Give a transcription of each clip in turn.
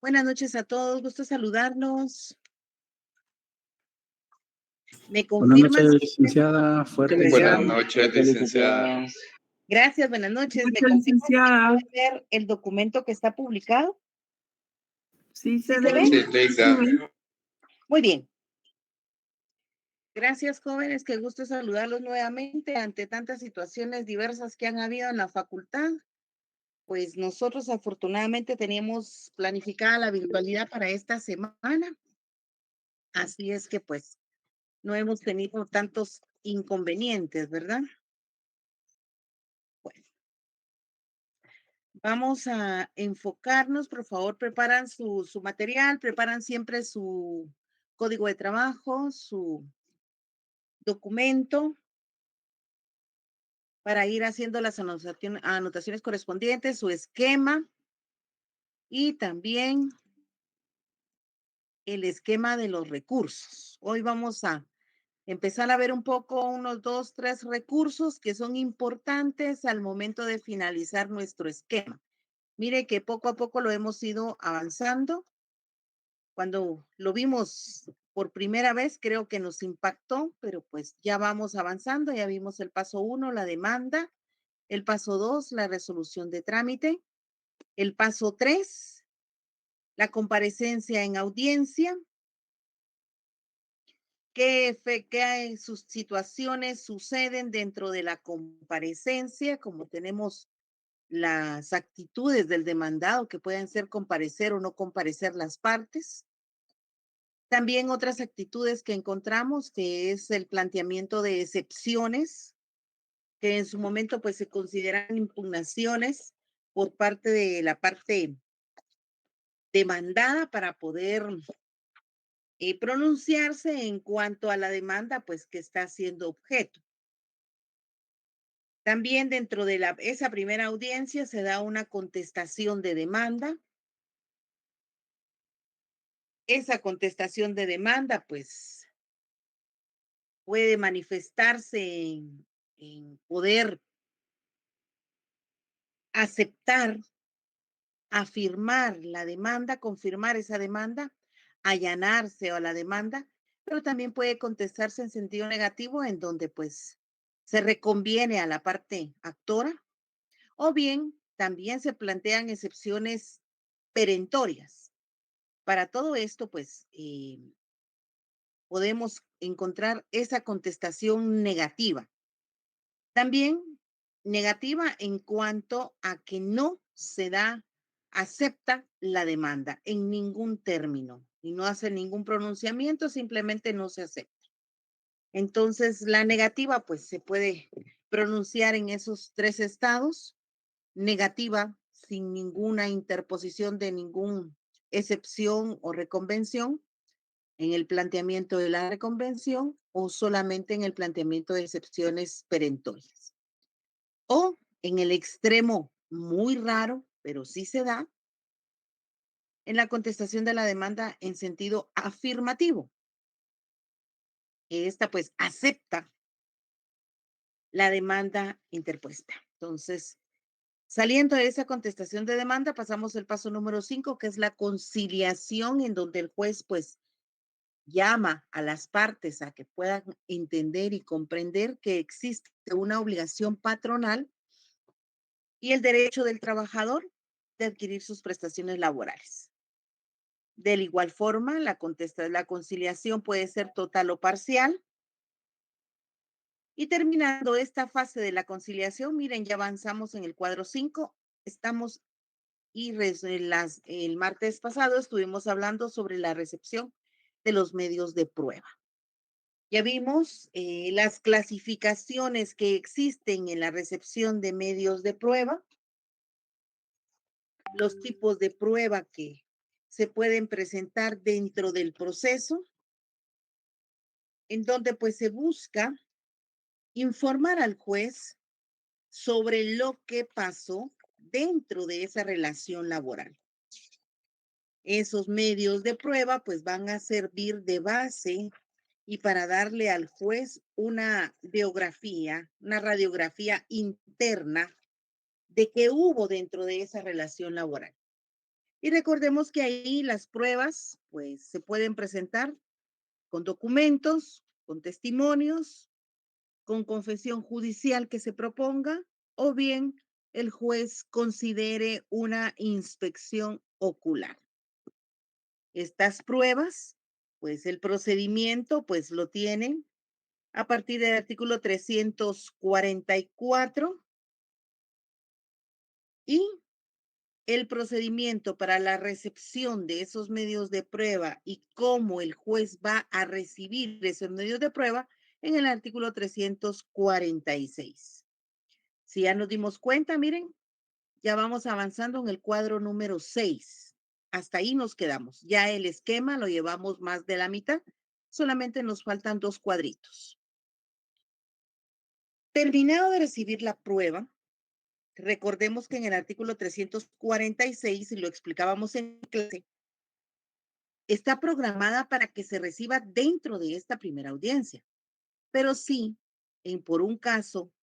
Buenas noches a todos, gusto saludarlos. ¿Me Buenas confirman? noches, licenciada. Fuerte. Buenas noches, licenciada. Gracias, buenas noches. ¿Me Muchas confirman si licenciada. pueden ver el documento que está publicado? Sí, ¿Sí se se ve. ve? Sí, Leida. Muy bien. Gracias, jóvenes. Qué gusto saludarlos nuevamente ante tantas situaciones diversas que han habido en la facultad. Pues nosotros afortunadamente teníamos planificada la virtualidad para esta semana. Así es que pues no hemos tenido tantos inconvenientes, ¿verdad? Bueno, vamos a enfocarnos. Por favor, preparan su material, preparan siempre su código de trabajo, su documento para ir haciendo las anotaciones correspondientes, su esquema y también el esquema de los recursos. Hoy vamos a empezar a ver un poco unos 2, 3 recursos que son importantes al momento de finalizar nuestro esquema. Mire que poco a poco lo hemos ido avanzando. Cuando lo vimos por primera vez, creo que nos impactó, pero pues ya vamos avanzando. Ya vimos el paso 1, la demanda. El paso 2, la resolución de trámite. El paso 3, la comparecencia en audiencia. ¿Qué sus situaciones suceden dentro de la comparecencia? Como tenemos las actitudes del demandado que pueden ser comparecer o no comparecer las partes. También otras actitudes que encontramos, que es el planteamiento de excepciones, que en su momento pues se consideran impugnaciones por parte de la parte demandada para poder pronunciarse en cuanto a la demanda pues que está siendo objeto. También dentro de esa primera audiencia se da una contestación de demanda. Esa contestación de demanda pues puede manifestarse en poder aceptar, afirmar la demanda, confirmar esa demanda, allanarse a la demanda, pero también puede contestarse en sentido negativo, en donde pues se reconviene a la parte actora, o bien también se plantean excepciones perentorias. Para todo esto, pues podemos encontrar esa contestación negativa. También negativa en cuanto a que no se acepta la demanda en ningún término y no hace ningún pronunciamiento, simplemente no se acepta. Entonces, la negativa, pues se puede pronunciar en esos 3 estados. Negativa sin ninguna interposición de ninguna excepción o reconvención en el planteamiento de la reconvención o solamente en el planteamiento de excepciones perentorias. O en el extremo muy raro, pero sí se da, en la contestación de la demanda en sentido afirmativo. Esta pues acepta la demanda interpuesta. Entonces, saliendo de esa contestación de demanda, pasamos al paso número 5, que es la conciliación, en donde el juez pues llama a las partes a que puedan entender y comprender que existe una obligación patronal y el derecho del trabajador de adquirir sus prestaciones laborales. De la igual forma, la conciliación puede ser total o parcial. Y terminando esta fase de la conciliación, miren, ya avanzamos en el cuadro 5. Estamos el martes pasado estuvimos hablando sobre la recepción de los medios de prueba. Ya vimos las clasificaciones que existen en la recepción de medios de prueba, los tipos de prueba que se pueden presentar dentro del proceso, en donde pues se busca informar al juez sobre lo que pasó dentro de esa relación laboral. Esos medios de prueba pues van a servir de base y para darle al juez una biografía, una radiografía interna de qué hubo dentro de esa relación laboral. Y recordemos que ahí las pruebas, pues, se pueden presentar con documentos, con testimonios, con confesión judicial que se proponga, o bien el juez considere una inspección ocular. Estas pruebas, pues el procedimiento, pues lo tienen a partir del artículo 344 y el procedimiento para la recepción de esos medios de prueba y cómo el juez va a recibir esos medios de prueba en el artículo 346. Si ya nos dimos cuenta, miren, ya vamos avanzando en el cuadro número 6. Hasta ahí nos quedamos. Ya el esquema lo llevamos más de la mitad. Solamente nos faltan 2 cuadritos. Terminado de recibir la prueba, recordemos que en el artículo 346, y lo explicábamos en clase, está programada para que se reciba dentro de esta primera audiencia. Pero sí, por un caso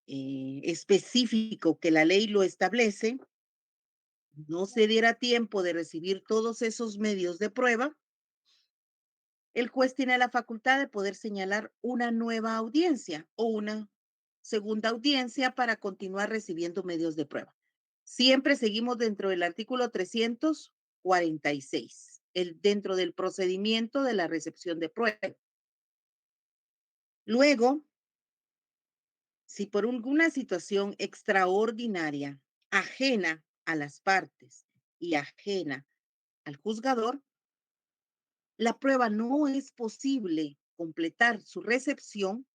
específico que la ley lo establece, no se diera tiempo de recibir todos esos medios de prueba, el juez tiene la facultad de poder señalar una nueva audiencia o una segunda audiencia para continuar recibiendo medios de prueba. Siempre seguimos dentro del artículo 346, dentro del procedimiento de la recepción de prueba. Luego, si por alguna situación extraordinaria, ajena a las partes y ajena al juzgador, la prueba no es posible completar su recepción,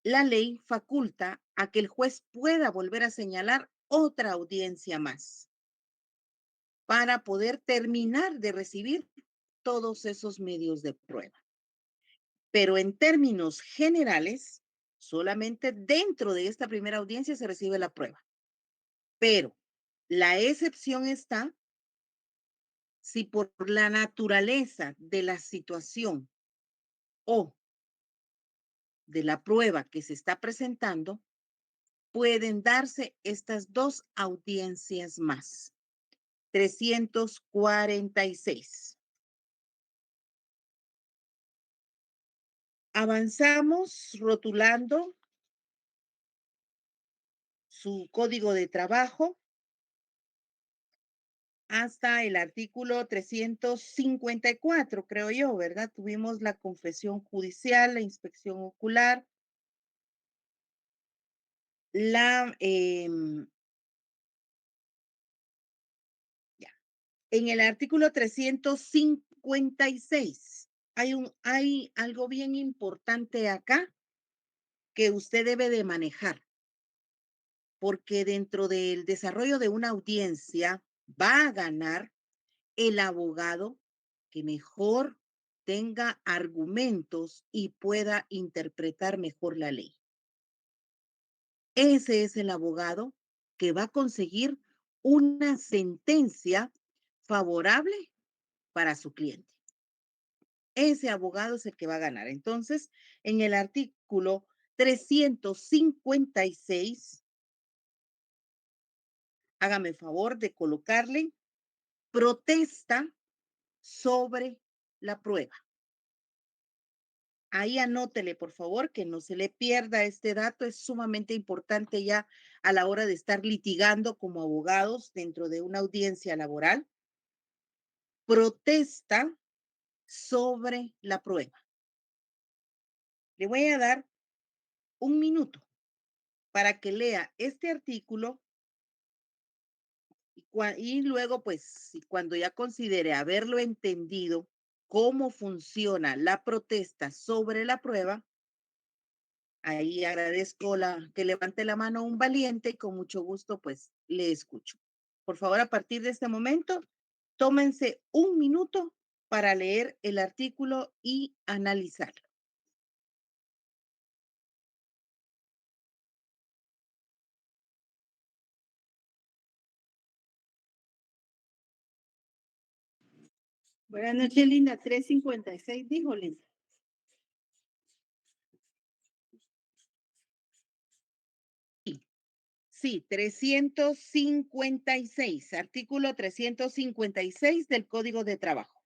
la ley faculta a que el juez pueda volver a señalar otra audiencia más para poder terminar de recibir todos esos medios de prueba. Pero en términos generales, solamente dentro de esta primera audiencia se recibe la prueba. Pero la excepción está si por la naturaleza de la situación o de la prueba que se está presentando, pueden darse estas 2 audiencias más. 346. Avanzamos rotulando su código de trabajo hasta el artículo 354, creo yo, ¿verdad? Tuvimos la confesión judicial, la inspección ocular, la, ya. En el artículo 356 hay algo bien importante acá que usted debe de manejar, porque dentro del desarrollo de una audiencia va a ganar el abogado que mejor tenga argumentos y pueda interpretar mejor la ley. Ese es el abogado que va a conseguir una sentencia favorable para su cliente. Ese abogado es el que va a ganar. Entonces, en el artículo 356, hágame el favor de colocarle protesta sobre la prueba. Ahí anótele, por favor, que no se le pierda este dato. Es sumamente importante ya a la hora de estar litigando como abogados dentro de una audiencia laboral. Protesta sobre la prueba. Le voy a dar un minuto para que lea este artículo y luego, pues, cuando ya considere haberlo entendido, cómo funciona la protesta sobre la prueba, ahí agradezco que levante la mano un valiente y con mucho gusto, pues, le escucho. Por favor, a partir de este momento, tómense un minuto para leer el artículo y analizarlo. Buenas noches, Linda. 356, dijo Linda. Sí, 356, artículo 356 del Código de Trabajo.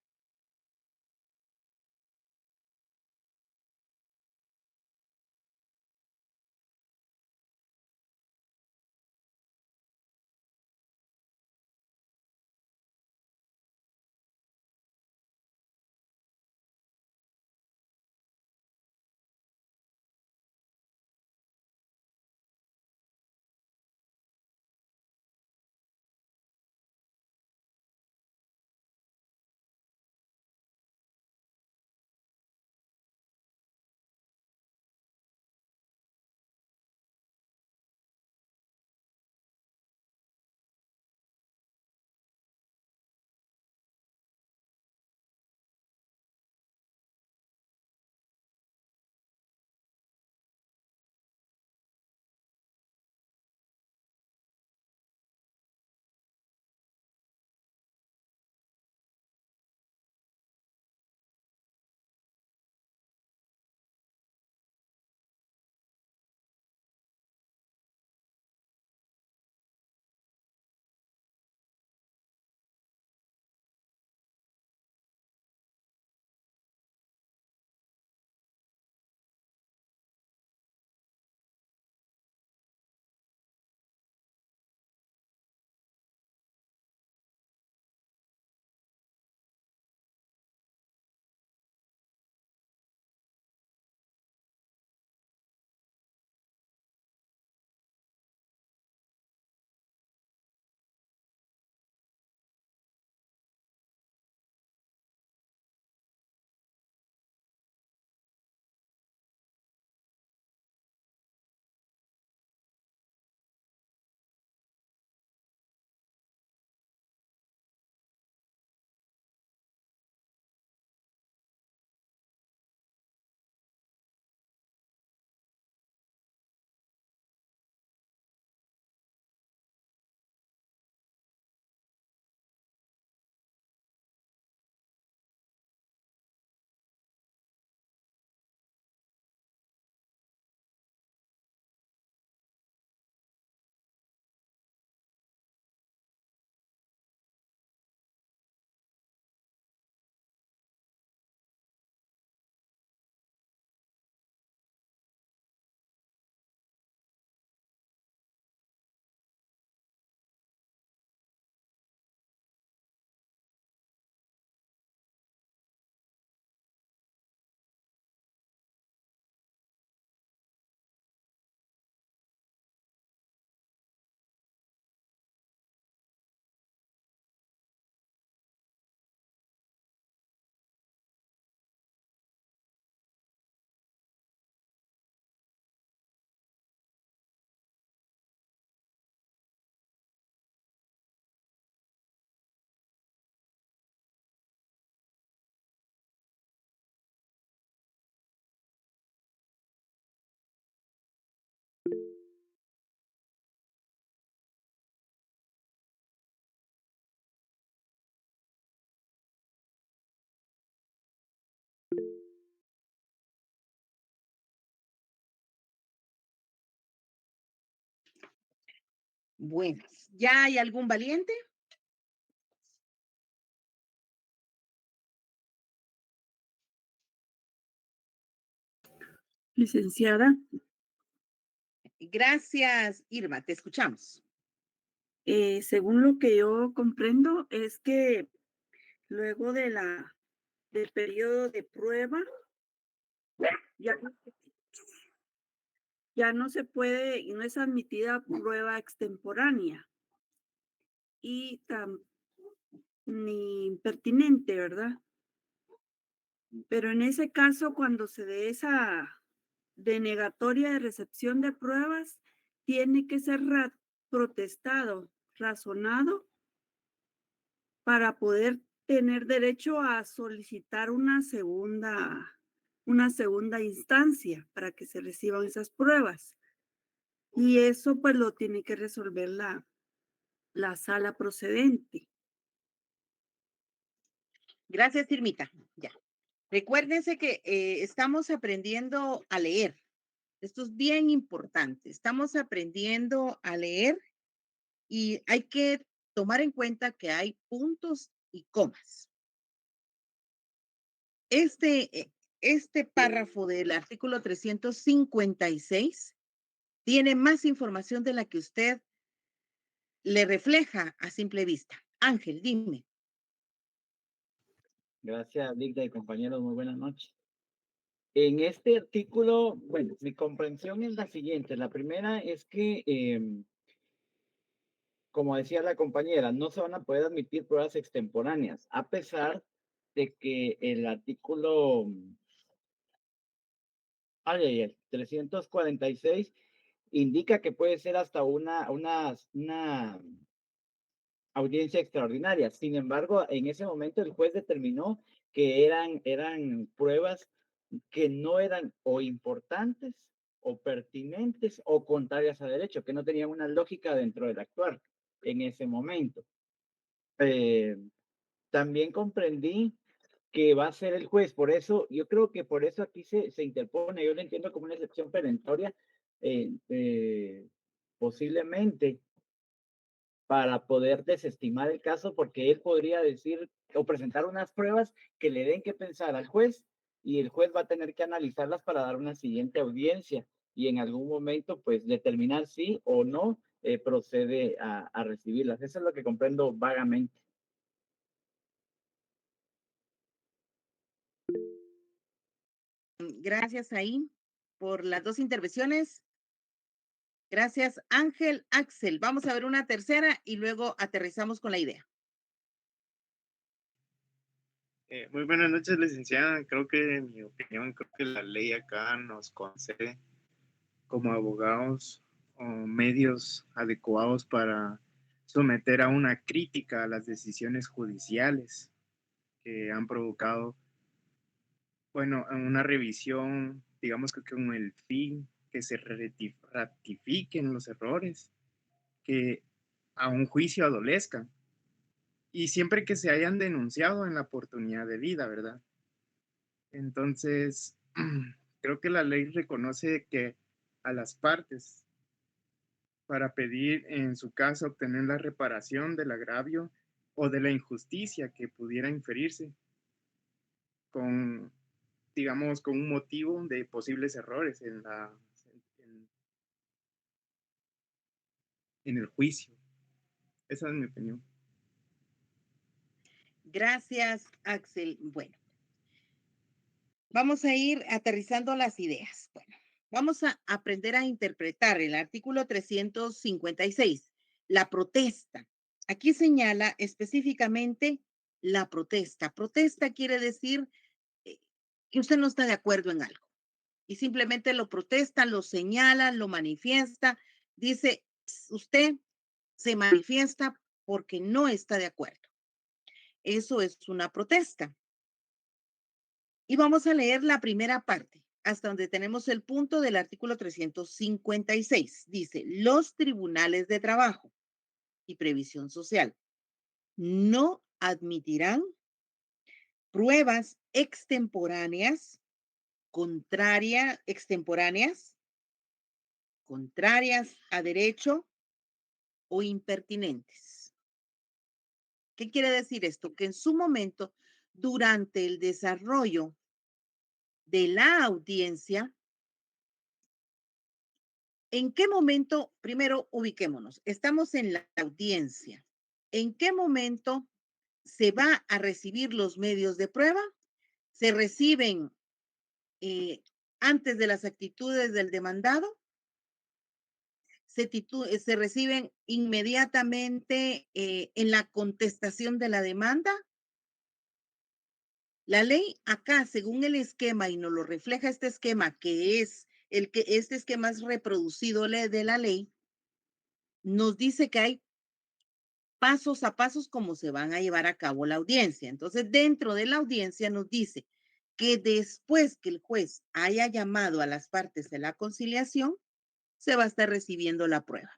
Buenas. ¿Ya hay algún valiente? Licenciada, Gracias, Irma, te escuchamos. según lo que yo comprendo, es que luego del periodo de prueba, ya, ya no se puede y no es admitida prueba extemporánea y ni pertinente, ¿verdad? Pero en ese caso, cuando se dé esa denegatoria de recepción de pruebas, tiene que ser protestado, razonado, para poder tener derecho a solicitar una segunda instancia para que se reciban esas pruebas. Y eso pues lo tiene que resolver la sala procedente. Gracias, Irmita. Ya. Recuérdense que estamos aprendiendo a leer. Esto es bien importante. Estamos aprendiendo a leer y hay que tomar en cuenta que hay puntos y comas. Este párrafo del artículo 356 tiene más información de la que usted le refleja a simple vista. Ángel, dime. Gracias, Ligda y compañeros, muy buenas noches. En este artículo, bueno, mi comprensión es la siguiente. La primera es que, como decía la compañera, no se van a poder admitir pruebas extemporáneas, a pesar de que el artículo, 346 indica que puede ser hasta una audiencia extraordinaria. Sin embargo, en ese momento el juez determinó que eran pruebas que no eran o importantes o pertinentes o contrarias a derecho, que no tenían una lógica dentro del actuar en ese momento. Eh, También comprendí que va a ser el juez, por eso, yo creo que por eso aquí se interpone, yo lo entiendo como una excepción perentoria, eh, eh, posiblemente para poder desestimar el caso, porque él podría decir o presentar unas pruebas que le den que pensar al juez y el juez va a tener que analizarlas para dar una siguiente audiencia y en algún momento pues determinar si o no procede a recibirlas. Eso es lo que comprendo vagamente. Gracias ahí por las dos intervenciones. Gracias, Ángel. Axel, vamos a ver una tercera y luego aterrizamos con la idea. Muy buenas noches, licenciada. Creo que, en mi opinión, creo que la ley acá nos concede como abogados medios adecuados para someter a una crítica a las decisiones judiciales que han provocado, bueno, una revisión, digamos que con el fin que se ratifiquen los errores, que a un juicio adolezcan y siempre que se hayan denunciado en la oportunidad de vida, ¿verdad? Entonces, creo que la ley reconoce que a las partes, para pedir, en su caso, obtener la reparación del agravio o de la injusticia que pudiera inferirse con, digamos, con un motivo de posibles errores en, en el juicio. Esa es mi opinión. Gracias, Axel. Bueno, vamos a ir aterrizando las ideas. Bueno, vamos a aprender a interpretar el artículo 356, la protesta. Aquí señala específicamente la protesta. Protesta quiere decir eh, que usted no está de acuerdo en algo y simplemente lo protesta, lo señala, lo manifiesta. Dice, usted se manifiesta porque no está de acuerdo. Eso es una protesta. Y vamos a leer la primera parte, hasta donde tenemos el punto del artículo 356. Dice, los tribunales de trabajo y previsión social no admitirán pruebas contrarias a derecho o impertinentes. ¿Qué quiere decir esto? Que en su momento, durante el desarrollo de la audiencia, ¿en qué momento, primero ubiquémonos, estamos en la audiencia? ¿En qué momento se va a recibir los medios de prueba? ¿Se reciben eh, antes de las actitudes del demandado? ¿Se reciben inmediatamente en la contestación de la demanda? La ley acá, según el esquema, y nos lo refleja este esquema, que es este esquema es reproducido de la ley, nos dice que hay pasos a pasos cómo se van a llevar a cabo la audiencia. Entonces, dentro de la audiencia nos dice que después que el juez haya llamado a las partes de la conciliación, se va a estar recibiendo la prueba.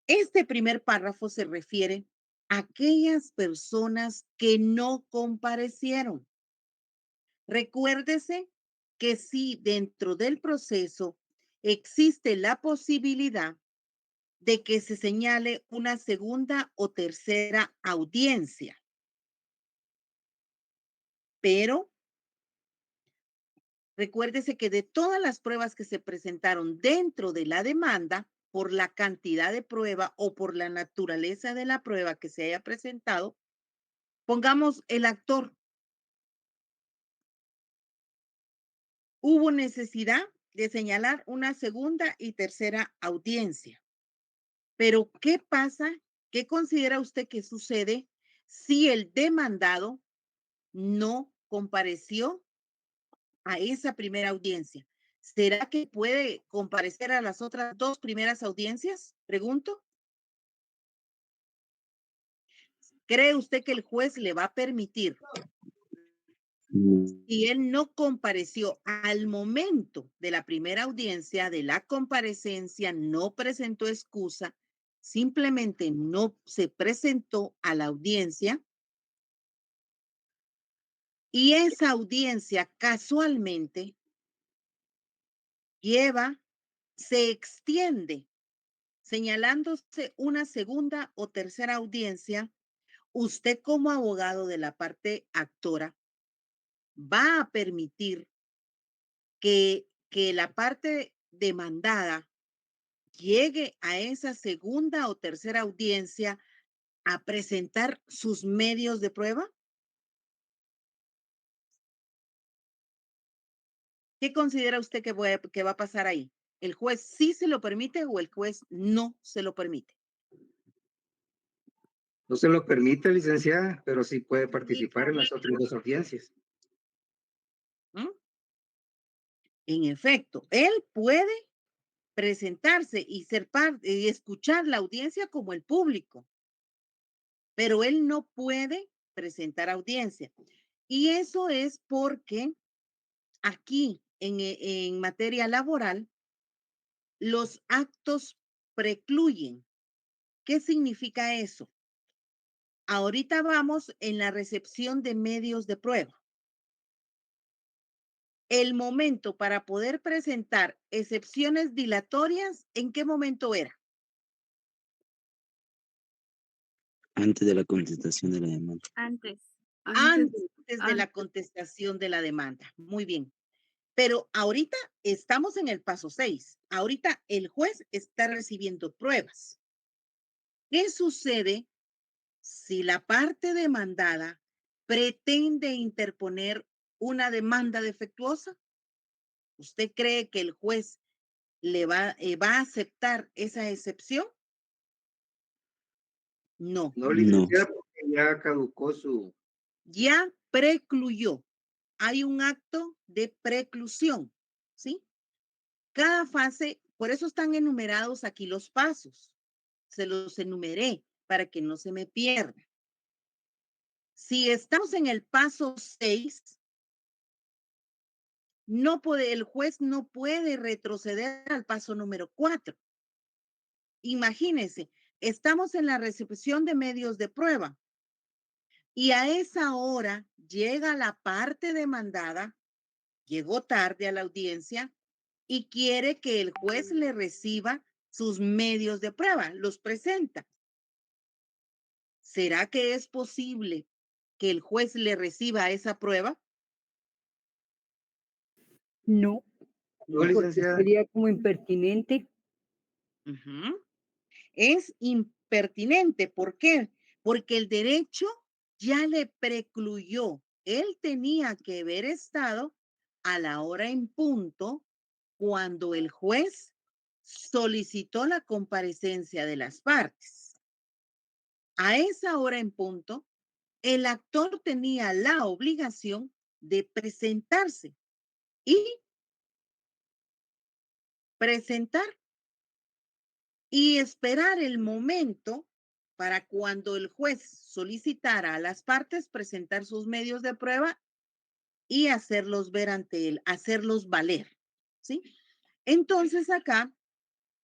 Este primer párrafo se refiere a aquellas personas que no comparecieron. Recuérdese que si dentro del proceso existe la posibilidad de que se señale una segunda o tercera audiencia. Pero recuérdese que de todas las pruebas que se presentaron dentro de la demanda, por la cantidad de prueba o por la naturaleza de la prueba que se haya presentado, pongamos el actor. Hubo necesidad de señalar una segunda y tercera audiencia. Pero, ¿qué pasa? ¿Qué considera usted que sucede si el demandado no compareció a esa primera audiencia? ¿Será que puede comparecer a las otras dos primeras audiencias? Pregunto. ¿Cree usted que el juez le va a permitir, si él no compareció al momento de la primera audiencia, de la comparecencia, no presentó excusa, simplemente no se presentó a la audiencia y esa audiencia casualmente se extiende, señalándose una segunda o tercera audiencia? Usted, como abogado de la parte actora, va a permitir que la parte demandada llegue a esa segunda o tercera audiencia a presentar sus medios de prueba? ¿Qué considera usted que va a pasar ahí? ¿El juez sí se lo permite o el juez no se lo permite? No se lo permite, licenciada, pero sí puede Sí, participar en las correcto. otras dos audiencias. ¿Mm? En efecto, él puede presentarse y ser parte y escuchar la audiencia como el público, pero él no puede presentar audiencia. Y eso es porque aquí en materia laboral, los actos precluyen. ¿Qué significa eso? Ahorita vamos en la recepción de medios de prueba. El momento para poder presentar excepciones dilatorias, ¿en qué momento era? Antes de la contestación de la demanda. Antes Antes de la antes. contestación de la demanda. Muy bien. Pero ahorita estamos en el paso 6. Ahorita el juez está recibiendo pruebas. ¿Qué sucede si la parte demandada pretende interponer una demanda defectuosa? ¿Usted cree que el juez va a aceptar esa excepción? No, No, No, licenciada, porque ya caducó su... ya precluyó. Hay un acto de preclusión, ¿sí? Cada fase, por eso están enumerados aquí los pasos. Se los enumeré para que no se me pierda. Si estamos en el paso 6, el juez no puede retroceder al paso número 4. Imagínense, estamos en la recepción de medios de prueba y a esa hora llega la parte demandada, llegó tarde a la audiencia y quiere que el juez le reciba sus medios de prueba, los presenta. ¿Será que es posible que el juez le reciba esa prueba? No, No, porque licenciada. sería como impertinente. Ujú. Es impertinente. ¿Por qué? Porque el derecho ya le precluyó. Él tenía que haber estado a la hora en punto cuando el juez solicitó la comparecencia de las partes. A esa hora en punto, el actor tenía la obligación de presentarse y presentar y esperar el momento para cuando el juez solicitara a las partes presentar sus medios de prueba y hacerlos ver ante él, hacerlos valer, ¿sí? Entonces acá,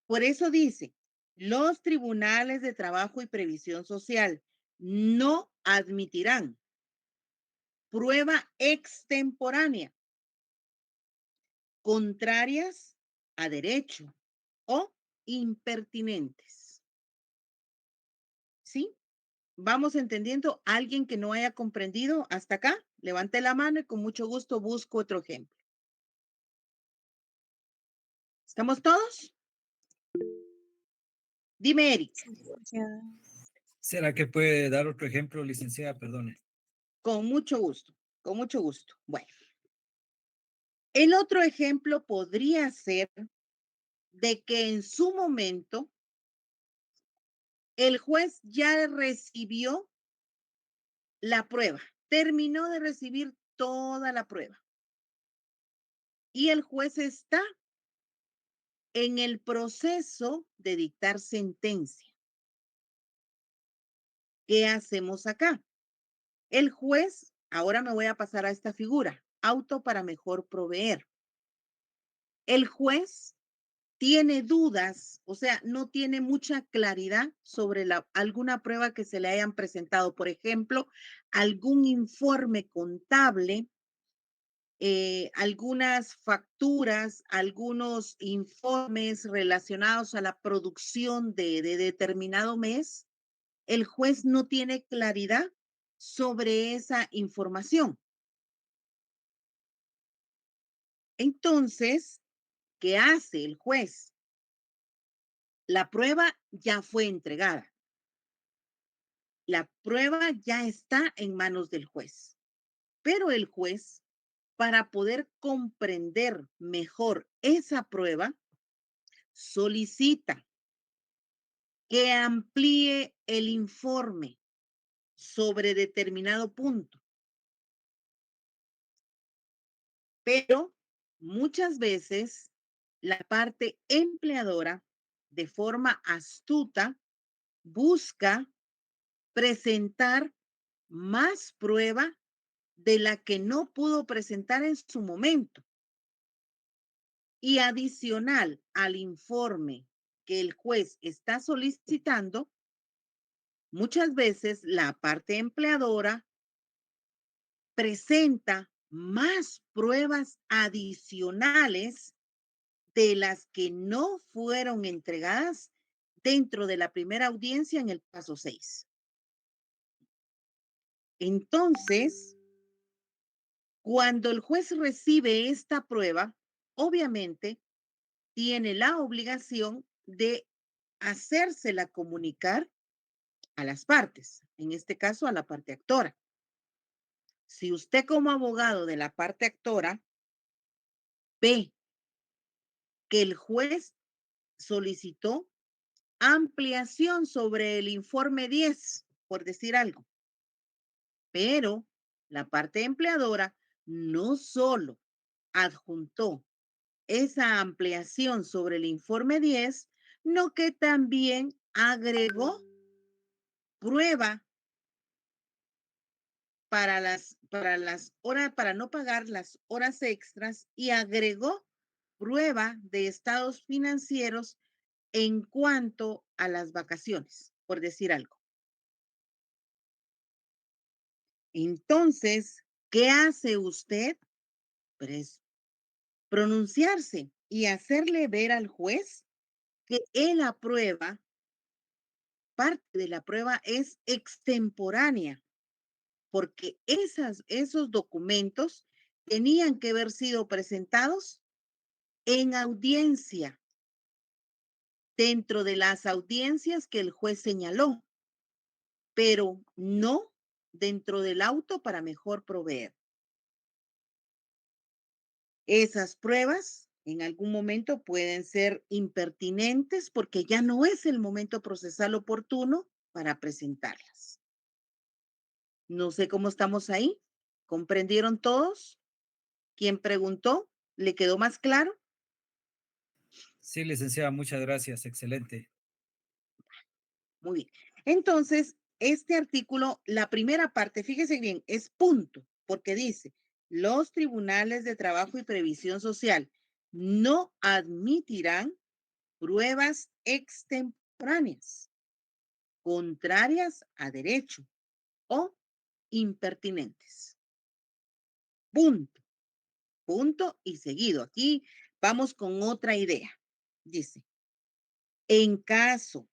por eso dice, los tribunales de trabajo y previsión social no admitirán prueba extemporánea contrarias a derecho o impertinentes. ¿Sí? ¿Vamos entendiendo? ¿Alguien que no haya comprendido hasta acá? Levante la mano y con mucho gusto busco otro ejemplo. ¿Estamos todos? Dime, Eric, ¿Será que puede dar otro ejemplo, licenciada? Perdone. con mucho gusto, con mucho gusto. Bueno, el otro ejemplo podría ser de que en su momento el juez ya recibió la prueba, terminó de recibir toda la prueba y el juez está en el proceso de dictar sentencia. ¿Qué hacemos acá? El juez, ahora me voy a pasar a esta figura, auto para mejor proveer. El juez tiene dudas, o sea, no tiene mucha claridad sobre alguna prueba que se le hayan presentado. Por ejemplo, algún informe contable, algunas facturas, algunos informes relacionados a la producción de determinado mes. El juez no tiene claridad sobre esa información. Entonces, ¿qué hace el juez? La prueba ya fue entregada. La prueba ya está en manos del juez, pero el juez, para poder comprender mejor esa prueba, solicita que amplíe el informe sobre determinado punto. Pero muchas veces la parte empleadora, de forma astuta, busca presentar más prueba de la que no pudo presentar en su momento. Y adicional al informe que el juez está solicitando, muchas veces la parte empleadora presenta más pruebas adicionales de las que no fueron entregadas dentro de la primera audiencia en el paso 6. Entonces, cuando el juez recibe esta prueba, obviamente tiene la obligación de hacérsela comunicar a las partes, en este caso a la parte actora. Si usted como abogado de la parte actora ve que el juez solicitó ampliación sobre el informe 10, por decir algo, pero la parte empleadora no solo adjuntó esa ampliación sobre el informe 10, no que también agregó prueba para las horas, para no pagar las horas extras y agregó prueba de estados financieros en cuanto a las vacaciones, por decir algo. Entonces, ¿qué hace usted? Pues pronunciarse y hacerle ver al juez que él aprueba, parte de la prueba es extemporánea, porque esos documentos tenían que haber sido presentados en audiencia, dentro de las audiencias que el juez señaló, pero no dentro del auto para mejor proveer. Esas pruebas en algún momento pueden ser impertinentes porque ya no es el momento procesal oportuno para presentarlas. No sé cómo estamos ahí. ¿Comprendieron todos? ¿Quién preguntó? ¿Le quedó más claro? Sí, licenciada, muchas gracias. Excelente. Muy bien. Entonces, este artículo, la primera parte, fíjese bien, es punto, porque dice, los tribunales de trabajo y previsión social no admitirán pruebas extemporáneas, contrarias a derecho o impertinentes. Punto. Punto y seguido. Aquí vamos con otra idea. Dice, en caso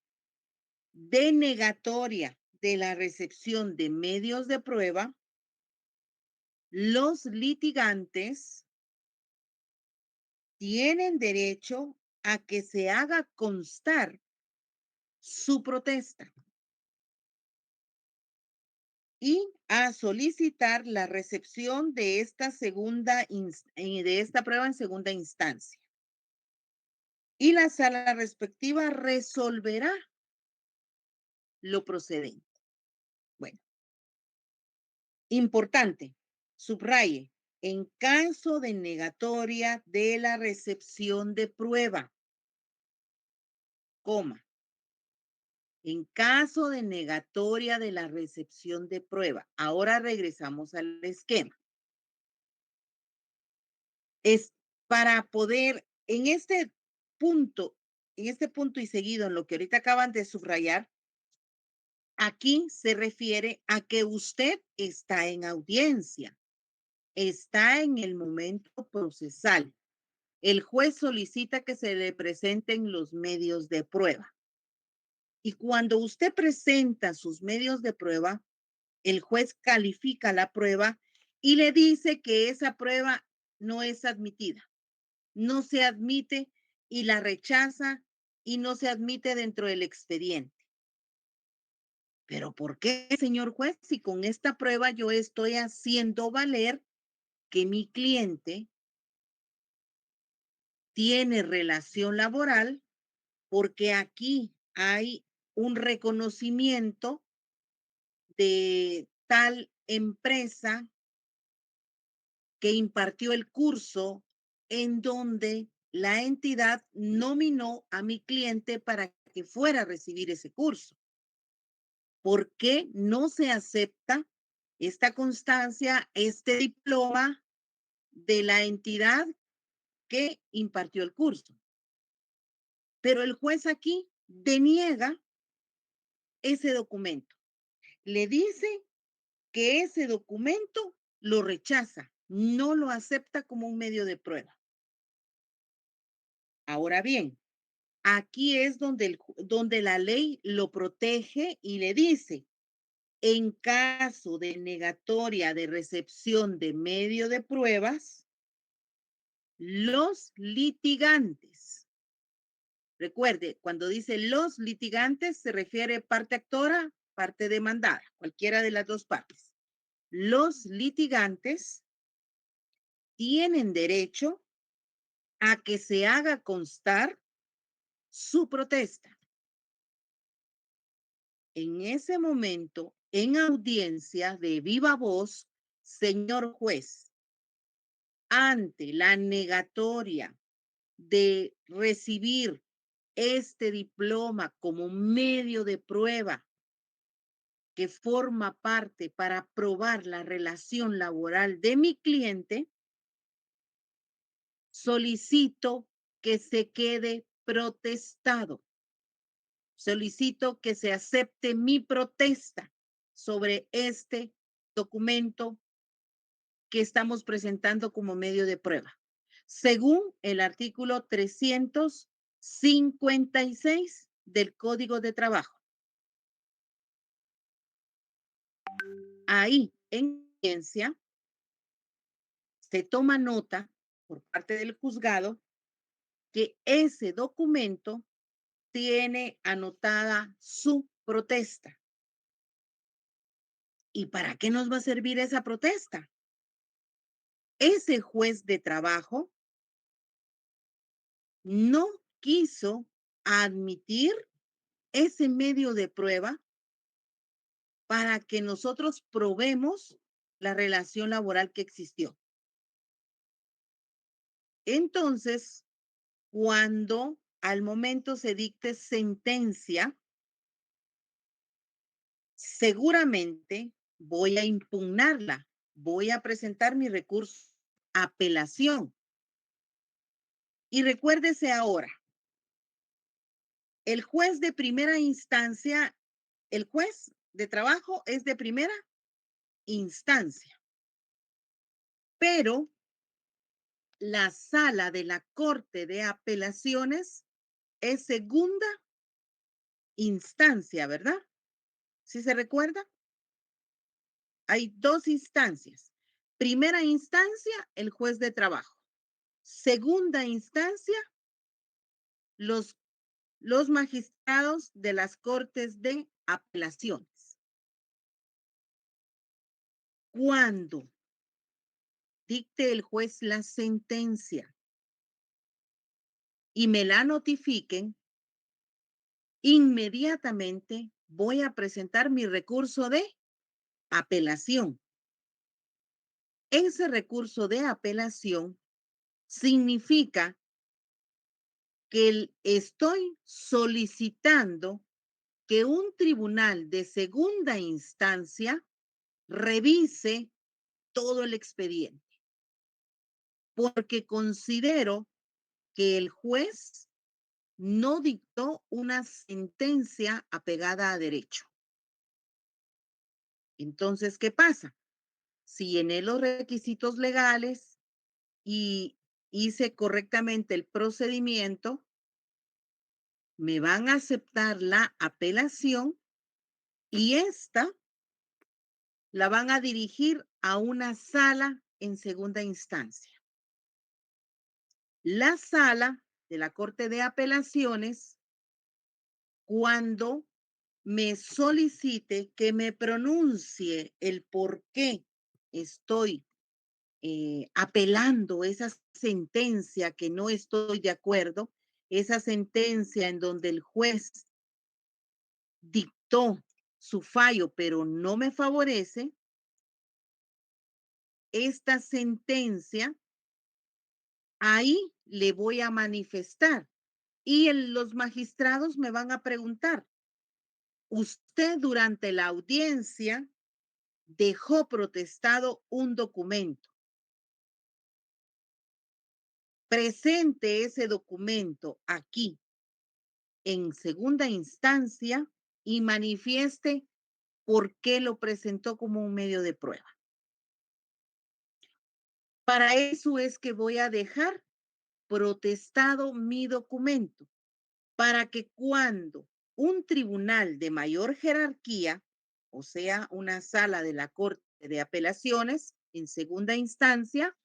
de negatoria de la recepción de medios de prueba, los litigantes tienen derecho a que se haga constar su protesta y a solicitar la recepción de de esta prueba en segunda instancia. Y la sala respectiva resolverá lo procedente. Bueno, importante, subraye, en caso de negatoria de la recepción de prueba, coma, en caso de negatoria de la recepción de prueba. Ahora regresamos al esquema. Es para poder, en este punto y seguido, en lo que ahorita acaban de subrayar, aquí se refiere a que usted está en audiencia, está en el momento procesal. El juez solicita que se le presenten los medios de prueba. Y cuando usted presenta sus medios de prueba, el juez califica la prueba y le dice que esa prueba no es admitida, no se admite y la rechaza y no se admite dentro del expediente. ¿Pero por qué, señor juez? Si con esta prueba yo estoy haciendo valer que mi cliente tiene relación laboral, porque aquí hay un reconocimiento de tal empresa que impartió el curso en donde la entidad nominó a mi cliente para que fuera a recibir ese curso. ¿Por qué no se acepta esta constancia, este diploma de la entidad que impartió el curso? Pero el juez aquí deniega ese documento. Le dice que ese documento lo rechaza, no lo acepta como un medio de prueba. Ahora bien, aquí es donde la ley lo protege y le dice, en caso de negatoria de recepción de medio de pruebas, los litigantes, recuerde, cuando dice los litigantes se refiere parte actora, parte demandada, cualquiera de las dos partes. Los litigantes tienen derecho a que se haga constar su protesta. En ese momento, en audiencia de viva voz, señor juez, ante la negatoria de recibir este diploma como medio de prueba que forma parte para probar la relación laboral de mi cliente, solicito que se quede protestado. Solicito que se acepte mi protesta sobre este documento que estamos presentando como medio de prueba, según el artículo 356 del Código de Trabajo. Ahí, en audiencia, se toma nota por parte del juzgado que ese documento tiene anotada su protesta. ¿Y para qué nos va a servir esa protesta? Ese juez de trabajo no quiso admitir ese medio de prueba para que nosotros probemos la relación laboral que existió. Entonces, cuando al momento se dicte sentencia, seguramente voy a impugnarla, voy a presentar mi recurso apelación. Y recuérdese ahora, el juez de primera instancia, el juez de trabajo es de primera instancia, pero la sala de la Corte de Apelaciones es segunda instancia, ¿verdad? ¿Sí se recuerda? Hay dos instancias. Primera instancia, el juez de trabajo. Segunda instancia, los, los magistrados de las Cortes de Apelaciones. Cuando dicte el juez la sentencia y me la notifiquen, inmediatamente voy a presentar mi recurso de apelación. Ese recurso de apelación significa que estoy solicitando que un tribunal de segunda instancia revise todo el expediente, porque considero que el juez no dictó una sentencia apegada a derecho. Entonces, ¿qué pasa? Si llené los requisitos legales y hice correctamente el procedimiento, me van a aceptar la apelación y esta la van a dirigir a una sala en segunda instancia. La sala de la Corte de Apelaciones, cuando me solicite que me pronuncie el por qué estoy apelando esa sentencia que no estoy de acuerdo, esa sentencia en donde el juez dictó su fallo, pero no me favorece, esta sentencia, ahí le voy a manifestar y los magistrados me van a preguntar, usted durante la audiencia dejó protestado un documento. Presente ese documento aquí en segunda instancia y manifieste por qué lo presentó como un medio de prueba. Para eso es que voy a dejar protestado mi documento, para que cuando un tribunal de mayor jerarquía, o sea, una sala de la Corte de Apelaciones en segunda instancia,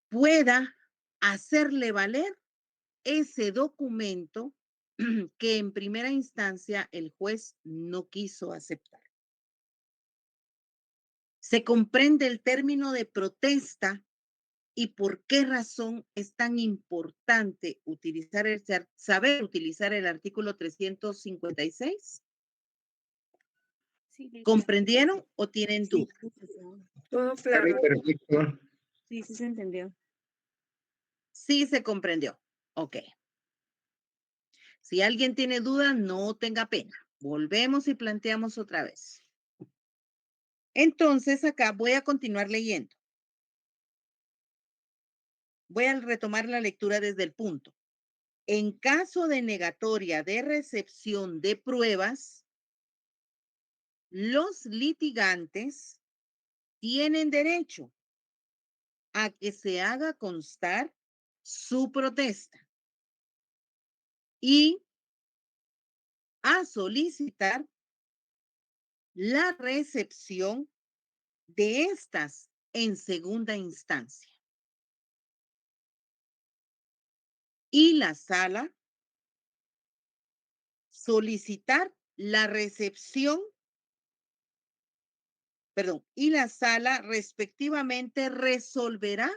pueda hacerle valer ese documento que en primera instancia el juez no quiso aceptar. Se comprende el término de protesta y por qué razón es tan importante saber utilizar el artículo 356. Sí, ¿Comprendieron o tienen sí, duda? Todo Claro y claro. perfecto. sí, sí se entendió. Sí se comprendió. Ok. Si alguien tiene duda, no tenga pena. Volvemos y planteamos otra vez. Entonces, acá voy a continuar leyendo. Voy a retomar la lectura desde el punto. En caso de negatoria de recepción de pruebas, los litigantes tienen derecho a que se haga constar su protesta y a solicitar la recepción de estas en segunda instancia. Y la sala solicitar la recepción, perdón, y la sala respectivamente resolverá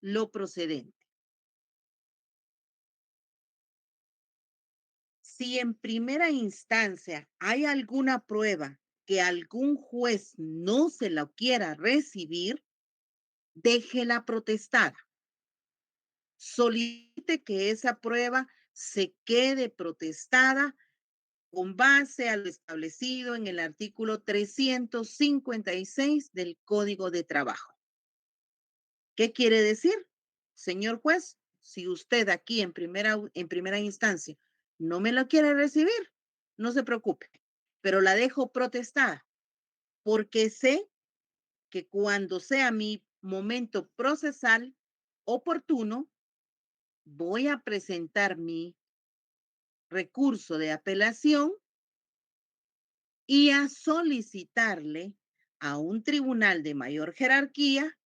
lo procedente. Si en primera instancia hay alguna prueba que algún juez no se la quiera recibir, déjela protestada. Solicite que esa prueba se quede protestada con base a lo establecido en el artículo 356 del Código de Trabajo. ¿Qué quiere decir? Señor juez, si usted aquí en primera instancia no me lo quiere recibir, no se preocupe, pero la dejo protestada porque sé que cuando sea mi momento procesal oportuno, voy a presentar mi recurso de apelación y a solicitarle a un tribunal de mayor jerarquía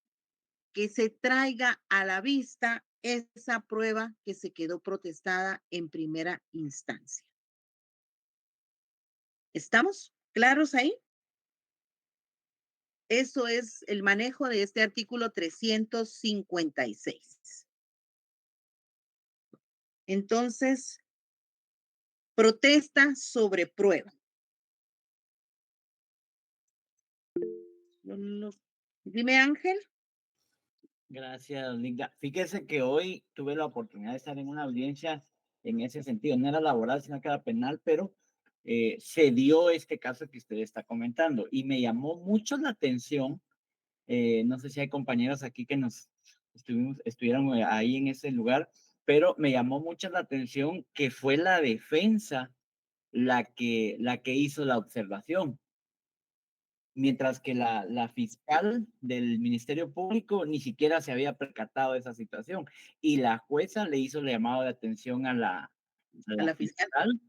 que se traiga a la vista esa prueba que se quedó protestada en primera instancia. ¿Estamos claros ahí? Eso es el manejo de este artículo 356. Entonces, protesta sobre prueba. Dime, Ángel. Gracias, Linda. Fíjese que hoy tuve la oportunidad de estar en una audiencia en ese sentido. No era laboral, sino que era penal, pero se dio este caso que usted está comentando y me llamó mucho la atención. No sé si hay compañeros aquí que estuvieron ahí en ese lugar, pero me llamó mucho la atención que fue la defensa la que hizo la observación, mientras que la fiscal del Ministerio Público ni siquiera se había percatado de esa situación y la jueza le hizo el llamado de atención a la A la fiscal. fiscal.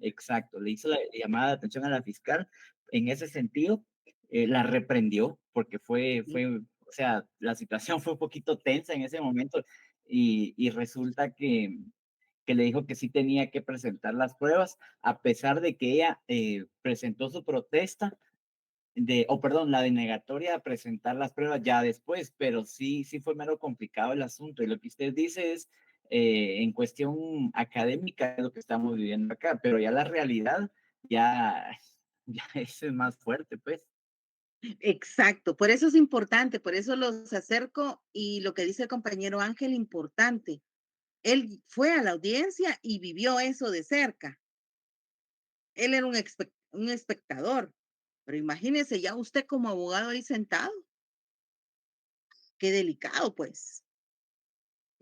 Exacto, le hizo la llamada de atención a la fiscal. En ese sentido, la reprendió porque o sea, la situación fue un poquito tensa en ese momento y resulta que le dijo que sí tenía que presentar las pruebas, a pesar de que ella presentó su protesta, perdón, la denegatoria a presentar las pruebas ya después, pero sí fue mero complicado el asunto. Y lo que usted dice es, en cuestión académica, es lo que estamos viviendo acá, pero ya la realidad ya es más fuerte, pues. Exacto, por eso es importante, por eso los acerco y lo que dice el compañero Ángel, importante. Él fue a la audiencia y vivió eso de cerca. Él era un espectador, pero imagínese ya usted como abogado ahí sentado. Qué delicado, pues.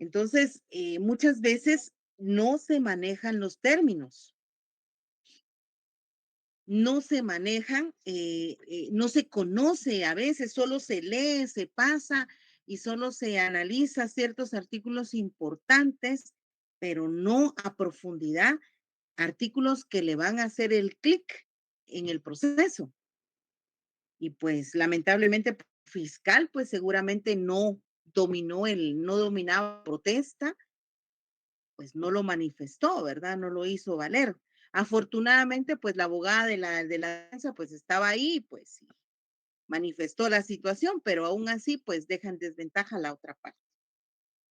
Entonces, muchas veces no se manejan los términos, no se manejan, no se conoce a veces, solo se lee, se pasa y solo se analiza ciertos artículos importantes, pero no a profundidad, artículos que le van a hacer el clic en el proceso. Y pues lamentablemente fiscal, pues seguramente no dominaba protesta, pues no lo manifestó, ¿verdad? No lo hizo valer. Afortunadamente, pues la abogada de la defensa, pues estaba ahí, pues sí, manifestó la situación, pero aún así, pues deja en desventaja la otra parte.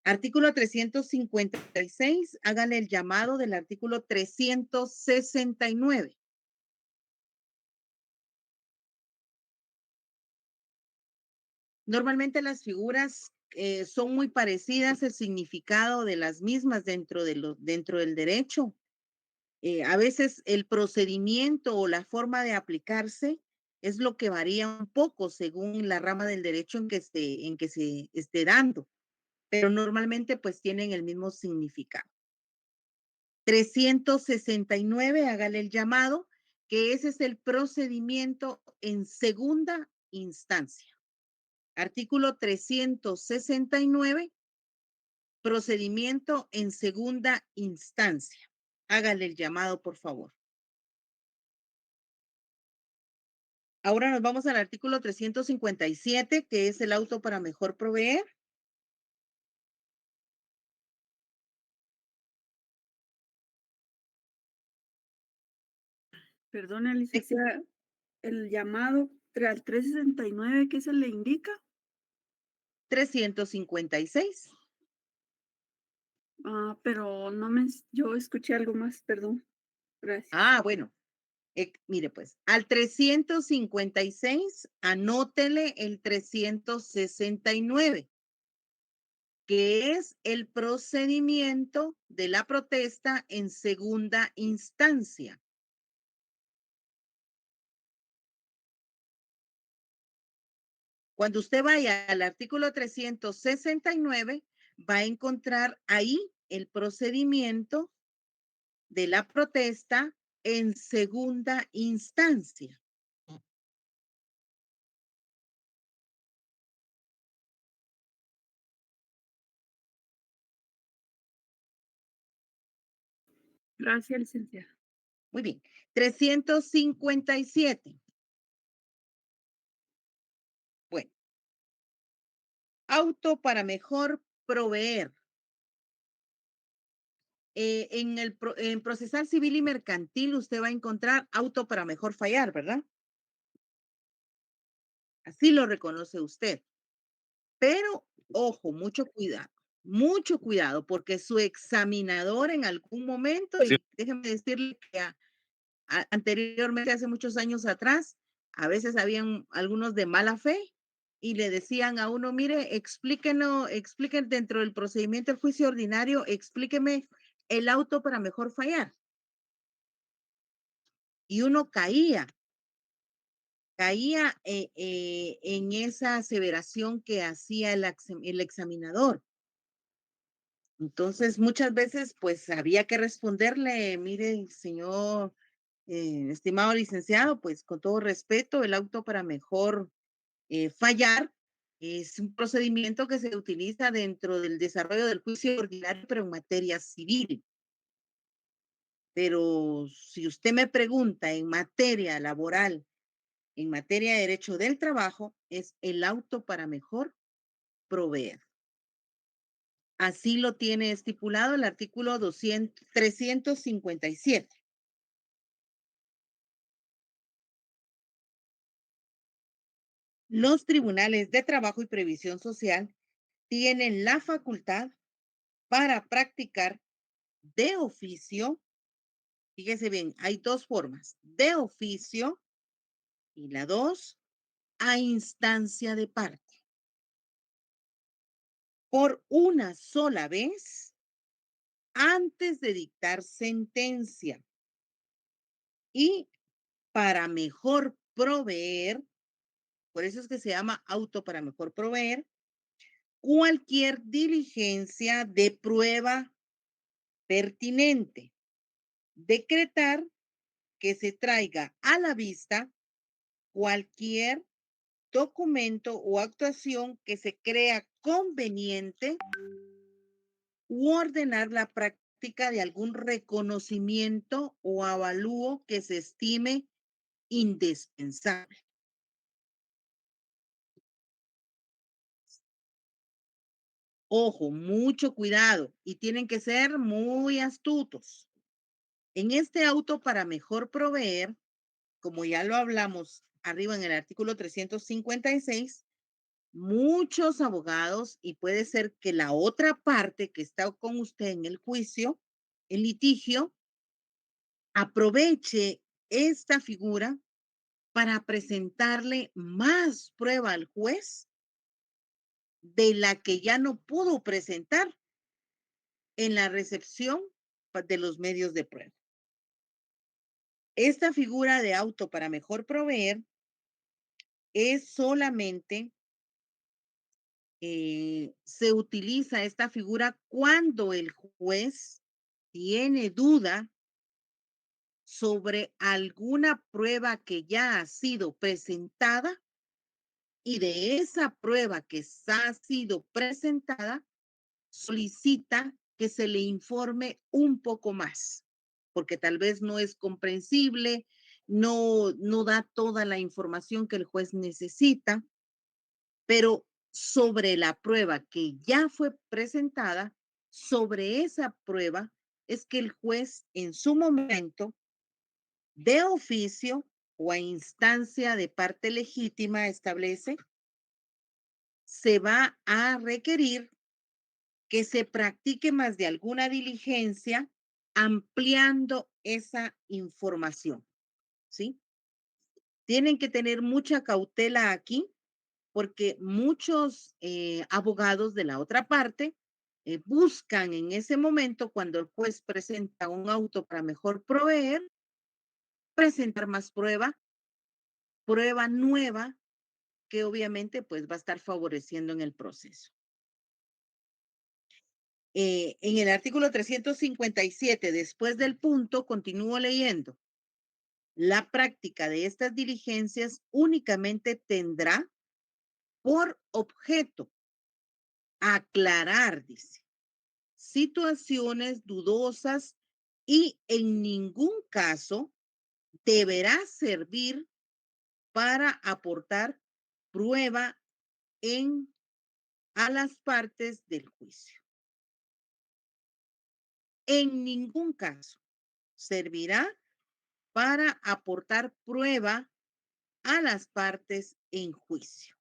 Artículo 356, háganle el llamado del artículo 369. Normalmente las figuras son muy parecidas, el significado de las mismas dentro del derecho. A veces el procedimiento o la forma de aplicarse es lo que varía un poco según la rama del derecho en que se esté dando, pero normalmente pues tienen el mismo significado. 369, hágale el llamado, que ese es el procedimiento en segunda instancia. Artículo 369, procedimiento en segunda instancia. Hágale el llamado, por favor. Ahora nos vamos al artículo 357, que es el auto para mejor proveer. Perdone, licenciada, el llamado al 369, ¿qué se le indica? 356. Pero yo escuché algo más, perdón. Gracias. Bueno, mire pues, al 356, anótele el 369, que es el procedimiento de la protesta en segunda instancia. Cuando usted vaya al artículo 369, va a encontrar ahí el procedimiento de la protesta en segunda instancia. Gracias, licenciada. Muy bien. 357. Bueno, auto para mejor proveer. En procesal civil y mercantil usted va a encontrar auto para mejor fallar, ¿verdad? Así lo reconoce usted. Pero, ojo, mucho cuidado, porque su examinador en algún momento, Sí. y déjeme decirle que anteriormente, hace muchos años atrás, a veces habían algunos de mala fe y le decían a uno, mire, expliquen dentro del procedimiento del juicio ordinario, explíqueme el auto para mejor fallar. Y uno caía en esa aseveración que hacía el examinador. Entonces, muchas veces, pues había que responderle, mire, señor, estimado licenciado, pues con todo respeto, el auto para mejor fallar es un procedimiento que se utiliza dentro del desarrollo del juicio ordinario, pero en materia civil. Pero si usted me pregunta en materia laboral, en materia de derecho del trabajo, es el auto para mejor proveer. Así lo tiene estipulado el artículo 357. Los tribunales de trabajo y previsión social tienen la facultad para practicar de oficio. Fíjese bien, hay dos formas, de oficio y la dos, a instancia de parte. Por una sola vez antes de dictar sentencia y para mejor proveer, por eso es que se llama auto para mejor proveer, cualquier diligencia de prueba pertinente. Decretar que se traiga a la vista cualquier documento o actuación que se crea conveniente u ordenar la práctica de algún reconocimiento o avalúo que se estime indispensable. Ojo, mucho cuidado y tienen que ser muy astutos. En este auto para mejor proveer, como ya lo hablamos arriba en el artículo 356, muchos abogados, y puede ser que la otra parte que está con usted en el juicio, el litigio, aproveche esta figura para presentarle más prueba al juez de la que ya no pudo presentar en la recepción de los medios de prueba. Esta figura de auto para mejor proveer es solamente, se utiliza esta figura cuando el juez tiene duda sobre alguna prueba que ya ha sido presentada y de esa prueba que ha sido presentada solicita que se le informe un poco más, porque tal vez no es comprensible, no da toda la información que el juez necesita, pero sobre la prueba que ya fue presentada, sobre esa prueba es que el juez en su momento de oficio o a instancia de parte legítima establece, se va a requerir que se practique más de alguna diligencia ampliando esa información, ¿sí? Tienen que tener mucha cautela aquí porque muchos abogados de la otra parte buscan en ese momento, cuando el juez presenta un auto para mejor proveer, presentar más prueba nueva que obviamente pues va a estar favoreciendo en el proceso. En el artículo 357, después del punto, continúo leyendo. La práctica de estas diligencias únicamente tendrá por objeto aclarar, dice, situaciones dudosas y en ningún caso deberá servir para aportar prueba a las partes del juicio. En ningún caso servirá para aportar prueba a las partes en juicio.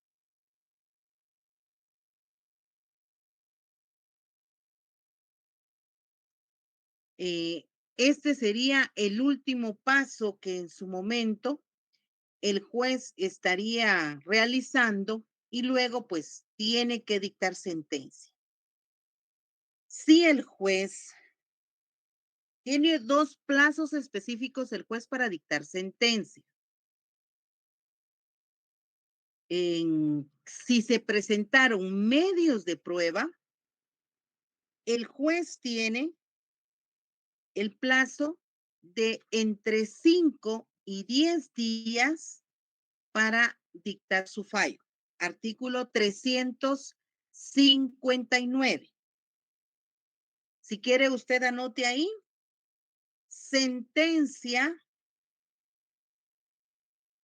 Este sería el último paso que en su momento el juez estaría realizando y luego pues tiene que dictar sentencia. Si el juez tiene dos plazos específicos, el juez para dictar sentencia. Si se presentaron medios de prueba, el juez tiene el plazo de entre 5 y 10 días para dictar su fallo. Artículo 359. Si quiere usted anote ahí, sentencia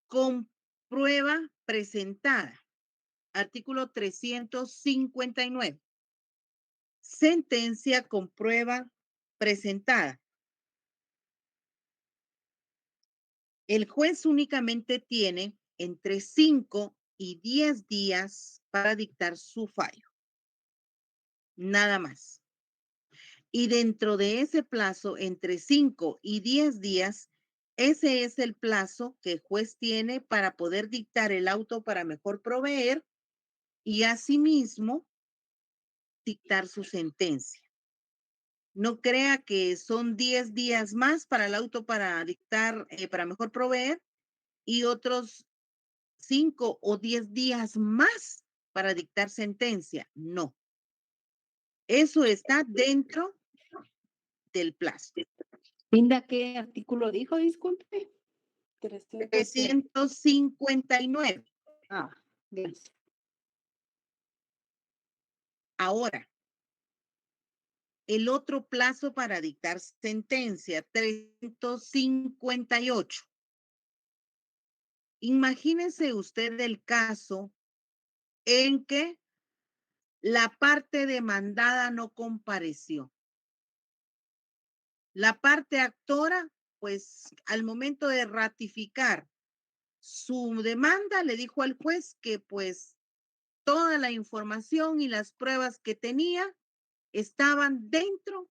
con prueba presentada. Artículo 359. Sentencia con prueba presentada. El juez únicamente tiene entre 5 y 10 días para dictar su fallo. Nada más. Y dentro de ese plazo, entre 5 y 10 días, ese es el plazo que el juez tiene para poder dictar el auto para mejor proveer y asimismo dictar su sentencia. No crea que son 10 días más para el auto para dictar, para mejor proveer y otros 5 o 10 días más para dictar sentencia. No. Eso está dentro del plazo. Linda, ¿qué artículo dijo? Disculpe. 359. Ah, gracias. Ahora, el otro plazo para dictar sentencia, 358. Imagínese usted el caso en que la parte demandada no compareció. La parte actora, pues al momento de ratificar su demanda, le dijo al juez que pues toda la información y las pruebas que tenía estaban dentro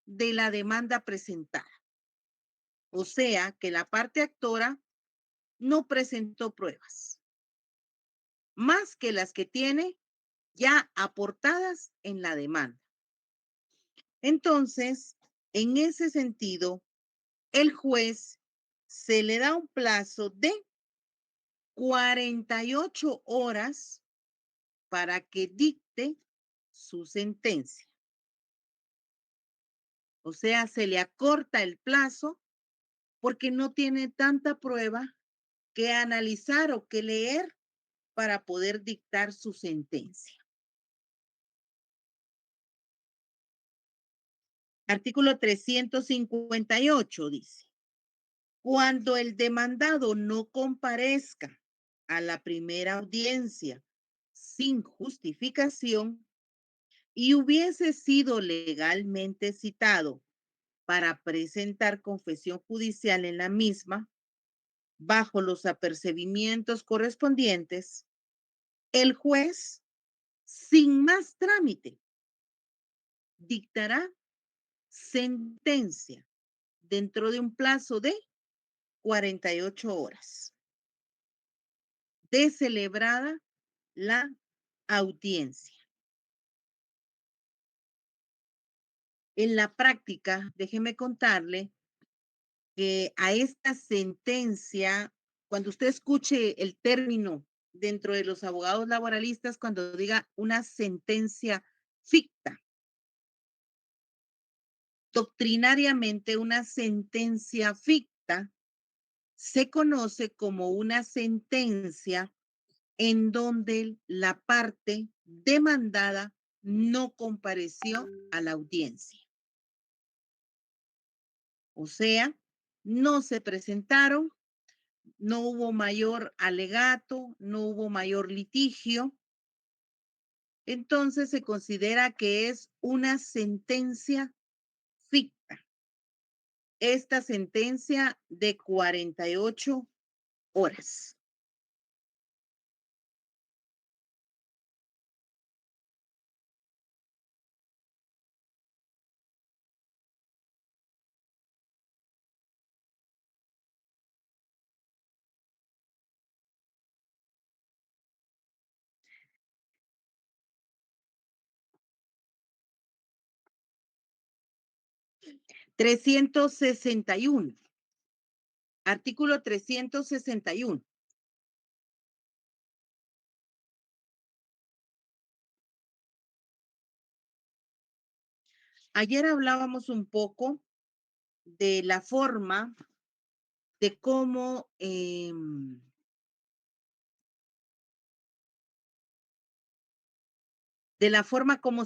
de la demanda presentada. O sea, que la parte actora no presentó pruebas, más que las que tiene ya aportadas en la demanda. Entonces, en ese sentido, el juez se le da un plazo de 48 horas para que dicte su sentencia. O sea, se le acorta el plazo porque no tiene tanta prueba que analizar o que leer para poder dictar su sentencia. Artículo 358 dice, cuando el demandado no comparezca a la primera audiencia sin justificación y hubiese sido legalmente citado para presentar confesión judicial en la misma, bajo los apercibimientos correspondientes, el juez, sin más trámite, dictará sentencia dentro de un plazo de 48 horas de celebrada la audiencia. En la práctica, déjeme contarle que a esta sentencia, cuando usted escuche el término dentro de los abogados laboralistas, cuando diga una sentencia ficta, doctrinariamente una sentencia ficta se conoce como una sentencia en donde la parte demandada no compareció a la audiencia. O sea, no se presentaron, no hubo mayor alegato, no hubo mayor litigio. Entonces se considera que es una sentencia ficta. Esta sentencia de 48 horas. ...361... Artículo 361. Ayer hablábamos un poco de la forma de cómo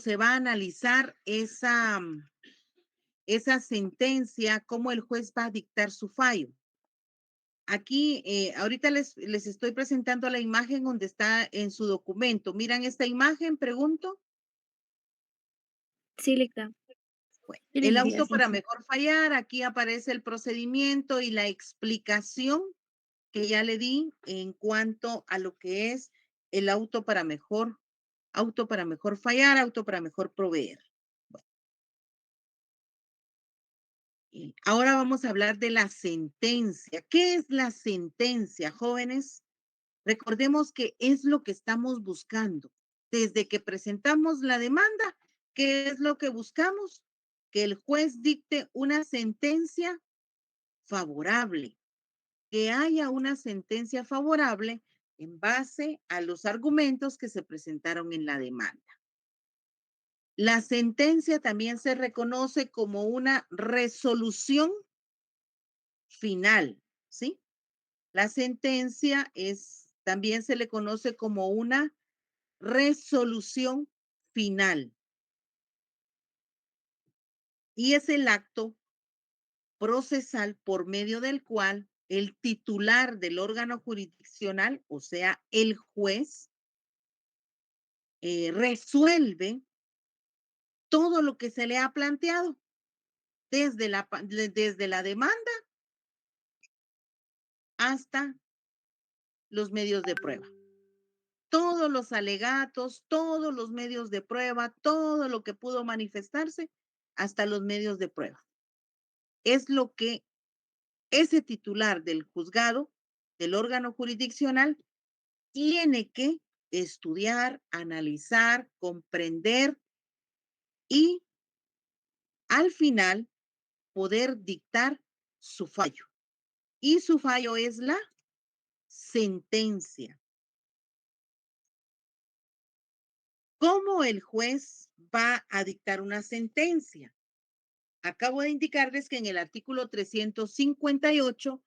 se va a analizar esa sentencia, cómo el juez va a dictar su fallo. Aquí, ahorita les estoy presentando la imagen donde está en su documento. ¿Miran esta imagen? Pregunto. Sí, licta. Bueno, Sí, el licenciada, auto sí. para mejor fallar, aquí aparece el procedimiento y la explicación que ya le di en cuanto a lo que es el auto para mejor fallar, auto para mejor proveer. Bueno, y ahora vamos a hablar de la sentencia. ¿Qué es la sentencia, jóvenes? Recordemos que es lo que estamos buscando. Desde que presentamos la demanda, ¿qué es lo que buscamos? Que el juez dicte una sentencia favorable, que haya una sentencia favorable en base a los argumentos que se presentaron en la demanda. La sentencia también se reconoce como una resolución final, ¿sí? La sentencia también se le conoce como una resolución final y es el acto procesal por medio del cual el titular del órgano jurisdiccional, o sea, el juez, resuelve todo lo que se le ha planteado desde la demanda hasta los medios de prueba. Todos los alegatos, todos los medios de prueba, todo lo que pudo manifestarse, hasta los medios de prueba. Es lo que ese titular del juzgado, del órgano jurisdiccional, tiene que estudiar, analizar, comprender y al final poder dictar su fallo. Y su fallo es la sentencia. ¿Cómo el juez va a dictar una sentencia? Acabo de indicarles que en el artículo 358,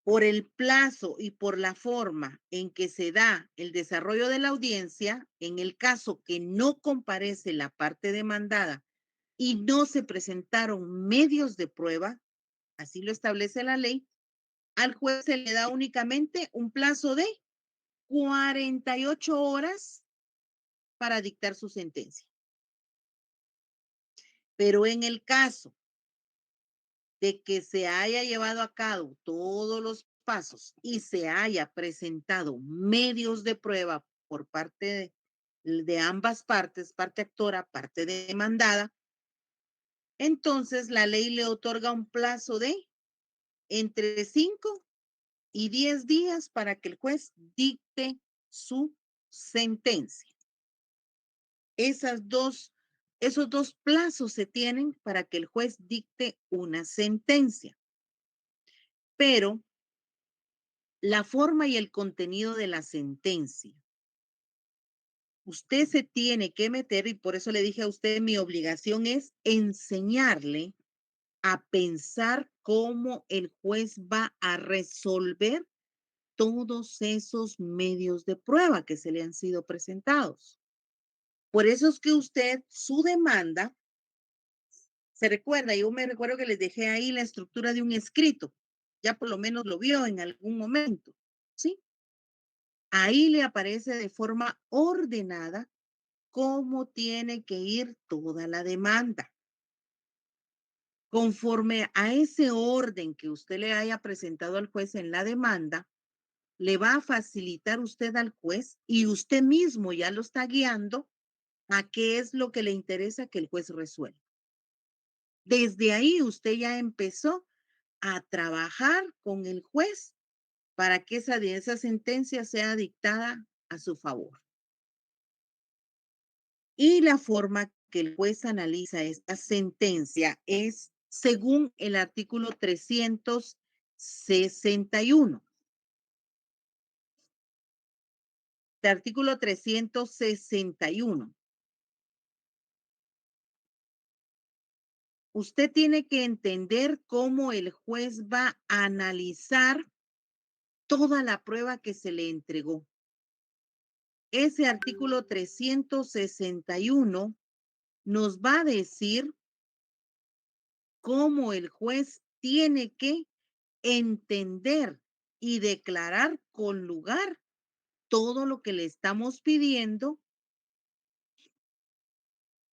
por el plazo y por la forma en que se da el desarrollo de la audiencia, en el caso que no comparece la parte demandada y no se presentaron medios de prueba, así lo establece la ley, al juez se le da únicamente un plazo de 48 horas para dictar su sentencia. Pero en el caso de que se haya llevado a cabo todos los pasos y se haya presentado medios de prueba por parte de ambas partes, parte actora, parte demandada, entonces la ley le otorga un plazo de entre 5 y 10 días para que el juez dicte su sentencia. Esos dos plazos se tienen para que el juez dicte una sentencia. Pero la forma y el contenido de la sentencia, usted se tiene que meter, y por eso le dije a usted, mi obligación es enseñarle a pensar cómo el juez va a resolver todos esos medios de prueba que se le han sido presentados. Por eso es que usted, su demanda, Se recuerda, yo me recuerdo que les dejé ahí la estructura de un escrito. Ya por lo menos lo vio en algún momento, ¿sí? Ahí le aparece de forma ordenada cómo tiene que ir toda la demanda. Conforme a ese orden que usted le haya presentado al juez en la demanda, le va a facilitar usted al juez y usted mismo ya lo está guiando a qué es lo que le interesa que el juez resuelva. Desde ahí usted ya empezó a trabajar con el juez para que esa sentencia sea dictada a su favor. Y la forma que el juez analiza esta sentencia es según el artículo 361. El artículo 361. Usted tiene que entender cómo el juez va a analizar toda la prueba que se le entregó. Ese artículo 361 nos va a decir cómo el juez tiene que entender y declarar con lugar todo lo que le estamos pidiendo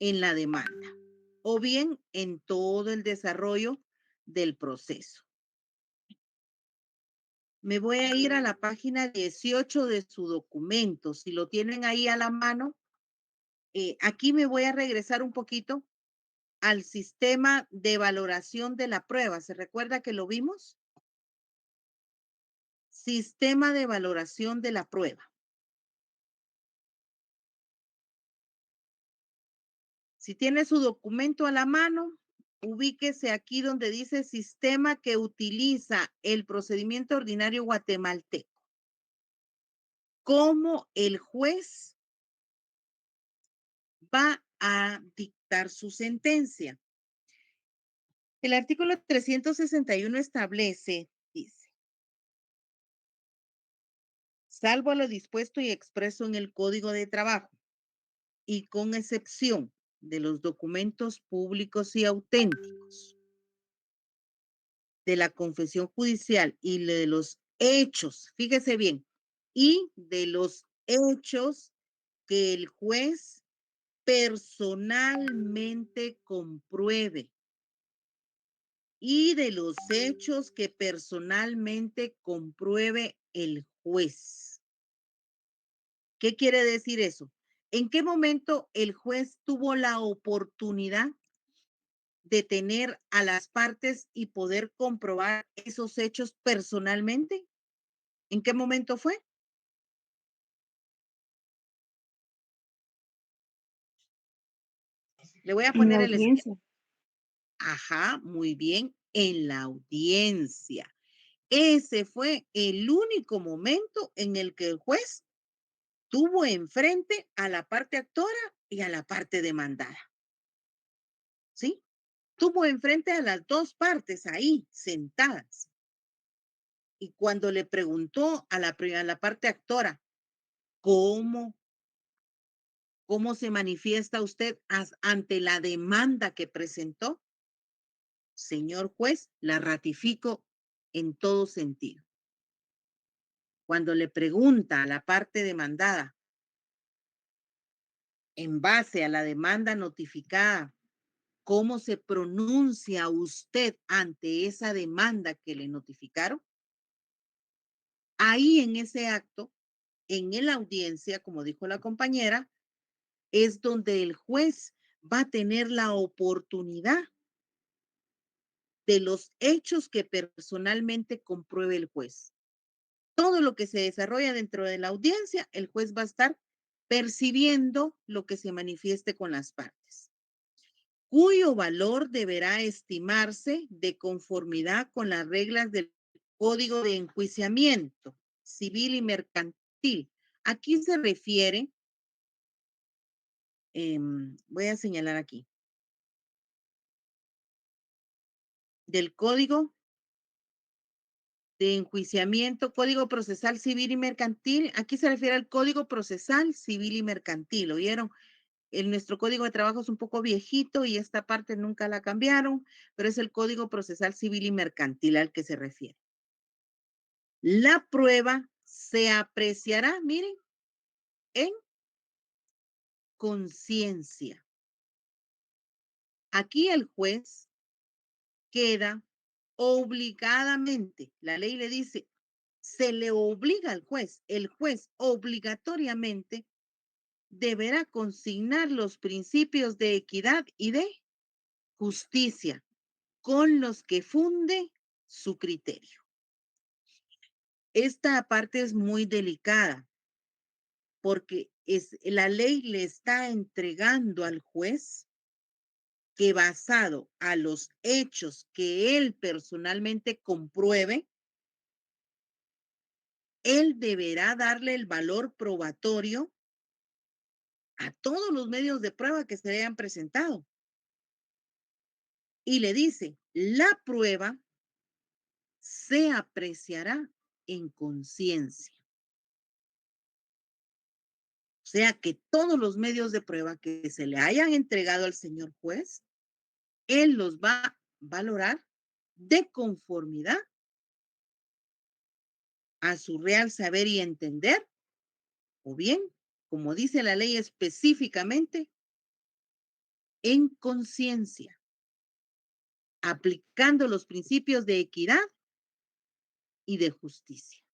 en la demanda o bien en todo el desarrollo del proceso. Me voy a ir a la página 18 de su documento. Si lo tienen ahí a la mano, aquí me voy a regresar un poquito al sistema de valoración de la prueba. ¿Se recuerda que lo vimos? Sistema de valoración de la prueba. Si tiene su documento a la mano, ubíquese aquí donde dice sistema que utiliza el procedimiento ordinario guatemalteco. ¿Cómo el juez va a dictar su sentencia? El artículo 361 establece, dice, salvo lo dispuesto y expreso en el Código de Trabajo y con excepción de los documentos públicos y auténticos de la confesión judicial y de los hechos, fíjese bien, y de los hechos que el juez personalmente compruebe y de los hechos que personalmente compruebe el juez. ¿Qué quiere decir eso? ¿En qué momento el juez tuvo la oportunidad de tener a las partes y poder comprobar esos hechos personalmente? ¿En qué momento fue? Le voy a En la poner el esquema. audiencia. Ajá, muy bien, en la audiencia. Ese fue el único momento en el que el juez tuvo enfrente a la parte actora y a la parte demandada. ¿Sí? Tuvo enfrente a las dos partes ahí, sentadas. Y cuando le preguntó a la parte actora, ¿cómo, cómo se manifiesta usted ante la demanda que presentó? Señor juez, la ratifico en todo sentido. Cuando le pregunta a la parte demandada, en base a la demanda notificada, ¿cómo se pronuncia usted ante esa demanda que le notificaron? Ahí en ese acto, en la audiencia, como dijo la compañera, es donde el juez va a tener la oportunidad de los hechos que personalmente compruebe el juez. Todo lo que se desarrolla dentro de la audiencia, el juez va a estar percibiendo lo que se manifieste con las partes, cuyo valor deberá estimarse de conformidad con las reglas del Código de Enjuiciamiento Civil y Mercantil. Aquí se refiere, voy a señalar aquí, del Código de Enjuiciamiento, Código Procesal Civil y Mercantil. Aquí se refiere al Código Procesal Civil y Mercantil, ¿oyeron? nuestro código de trabajo es un poco viejito y esta parte nunca la cambiaron, pero es el Código Procesal Civil y Mercantil al que se refiere. La prueba se apreciará, miren, en conciencia. Aquí el juez queda obligadamente, la ley le dice, se le obliga al juez, el juez obligatoriamente deberá consignar los principios de equidad y de justicia con los que funde su criterio. Esta parte es muy delicada porque la ley le está entregando al juez que basado a los hechos que él personalmente compruebe, él deberá darle el valor probatorio a todos los medios de prueba que se le hayan presentado. Y le dice, la prueba se apreciará en conciencia. O sea que todos los medios de prueba que se le hayan entregado al señor juez, él los va a valorar de conformidad a su real saber y entender, o bien, como dice la ley específicamente, en conciencia, aplicando los principios de equidad y de justicia.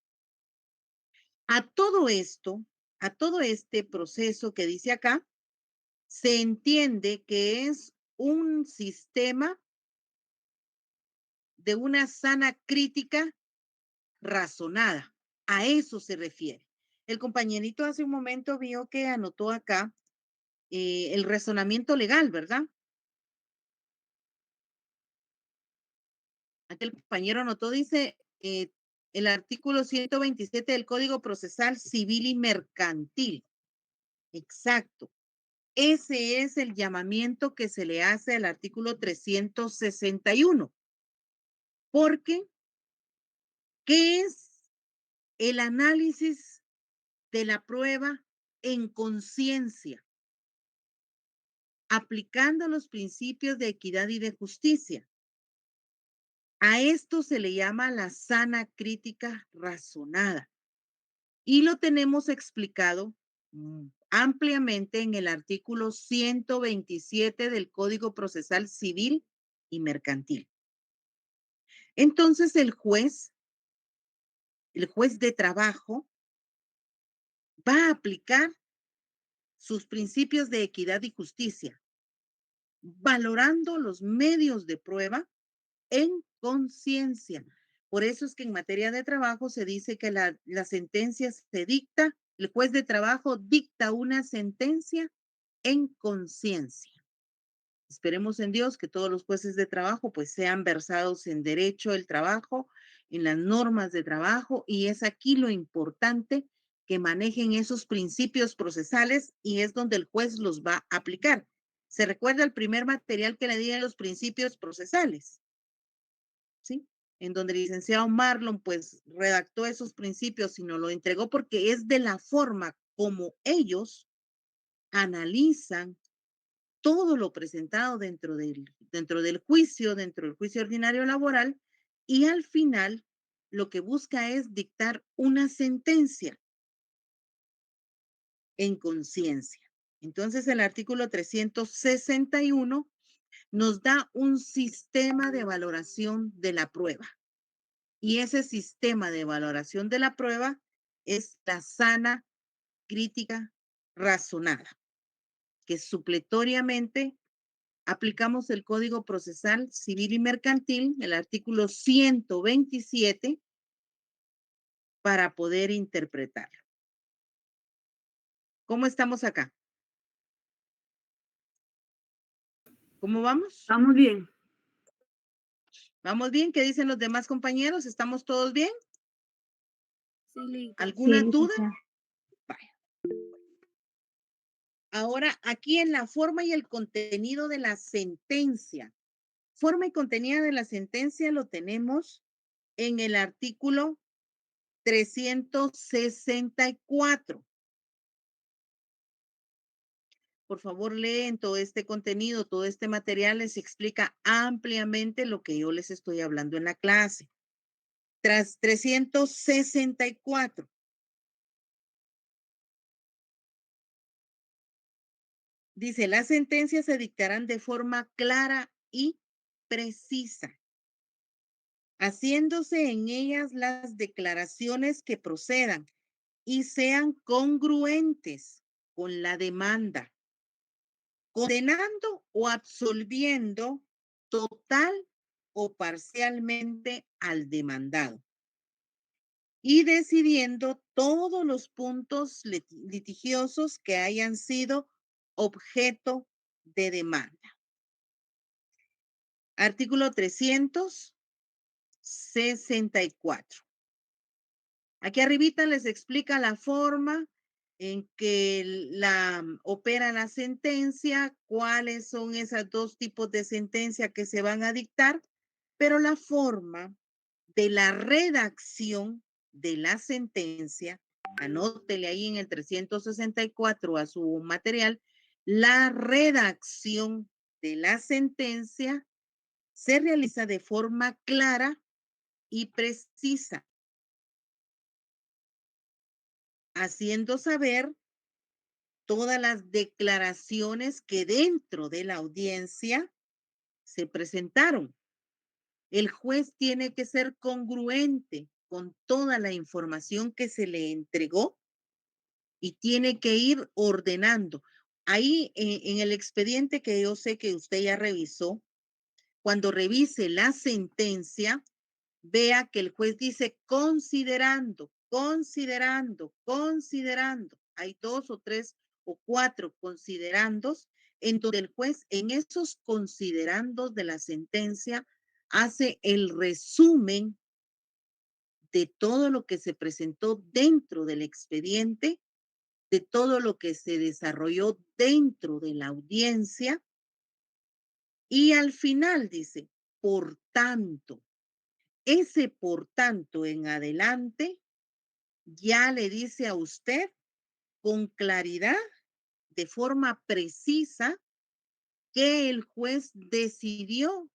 A todo esto, a todo este proceso que dice acá, se entiende que es un sistema de una sana crítica razonada. A eso se refiere. El compañerito hace un momento vio que anotó acá el razonamiento legal, ¿verdad? Aquel compañero anotó, dice, el artículo 127 del Código Procesal Civil y Mercantil. Exacto. Ese es el llamamiento que se le hace al artículo 361. Porque, ¿qué es el análisis de la prueba en conciencia? Aplicando los principios de equidad y de justicia. A esto se le llama la sana crítica razonada. Y lo tenemos explicado ampliamente en el artículo 127 del Código Procesal Civil y Mercantil. Entonces el juez de trabajo, va a aplicar sus principios de equidad y justicia, valorando los medios de prueba en conciencia. Por eso es que en materia de trabajo se dice que la sentencia se dicta, el juez de trabajo dicta una sentencia en conciencia. Esperemos en Dios que todos los jueces de trabajo pues sean versados en derecho del trabajo, en las normas de trabajo, y es aquí lo importante que manejen esos principios procesales y es donde el juez los va a aplicar. ¿Se recuerda el primer material que le di a los principios procesales? ¿Sí? En donde el licenciado Marlon pues redactó esos principios y nos lo entregó porque es de la forma como ellos analizan todo lo presentado dentro del juicio ordinario laboral, y al final lo que busca es dictar una sentencia en conciencia. Entonces el artículo 361 nos da un sistema de valoración de la prueba. Y ese sistema de valoración de la prueba es la sana crítica razonada, que supletoriamente aplicamos el Código Procesal Civil y Mercantil, el artículo 127, para poder interpretarlo. ¿Cómo estamos acá? ¿Cómo vamos? Estamos bien. ¿Vamos bien? ¿Qué dicen los demás compañeros? ¿Estamos todos bien? Sí, Linka. ¿Alguna Sí, duda? licenciada. Vaya. Ahora, aquí en la forma y el contenido de la sentencia. Forma y contenido de la sentencia lo tenemos en el artículo 364. por favor, leen todo este contenido, todo este material les explica ampliamente lo que yo les estoy hablando en la clase. Tras 364. Dice, las sentencias se dictarán de forma clara y precisa, haciéndose en ellas las declaraciones que procedan y sean congruentes con la demanda, condenando o absolviendo total o parcialmente al demandado y decidiendo todos los puntos litigiosos que hayan sido objeto de demanda. Artículo 364. Aquí arribita les explica la forma en que opera la sentencia, cuáles son esos dos tipos de sentencia que se van a dictar, pero la forma de la redacción de la sentencia, anótele ahí en el 364 a su material, la redacción de la sentencia se realiza de forma clara y precisa, haciendo saber todas las declaraciones que dentro de la audiencia se presentaron. El juez tiene que ser congruente con toda la información que se le entregó y tiene que ir ordenando. Ahí en el expediente que yo sé que usted ya revisó, cuando revise la sentencia, vea que el juez dice considerando, considerando, considerando. Hay 2 o 3 o 4 considerandos en donde el juez en esos considerandos de la sentencia hace el resumen de todo lo que se presentó dentro del expediente, de todo lo que se desarrolló dentro de la audiencia y al final dice, por tanto, ese por tanto en adelante ya le dice a usted con claridad, de forma precisa, que el juez decidió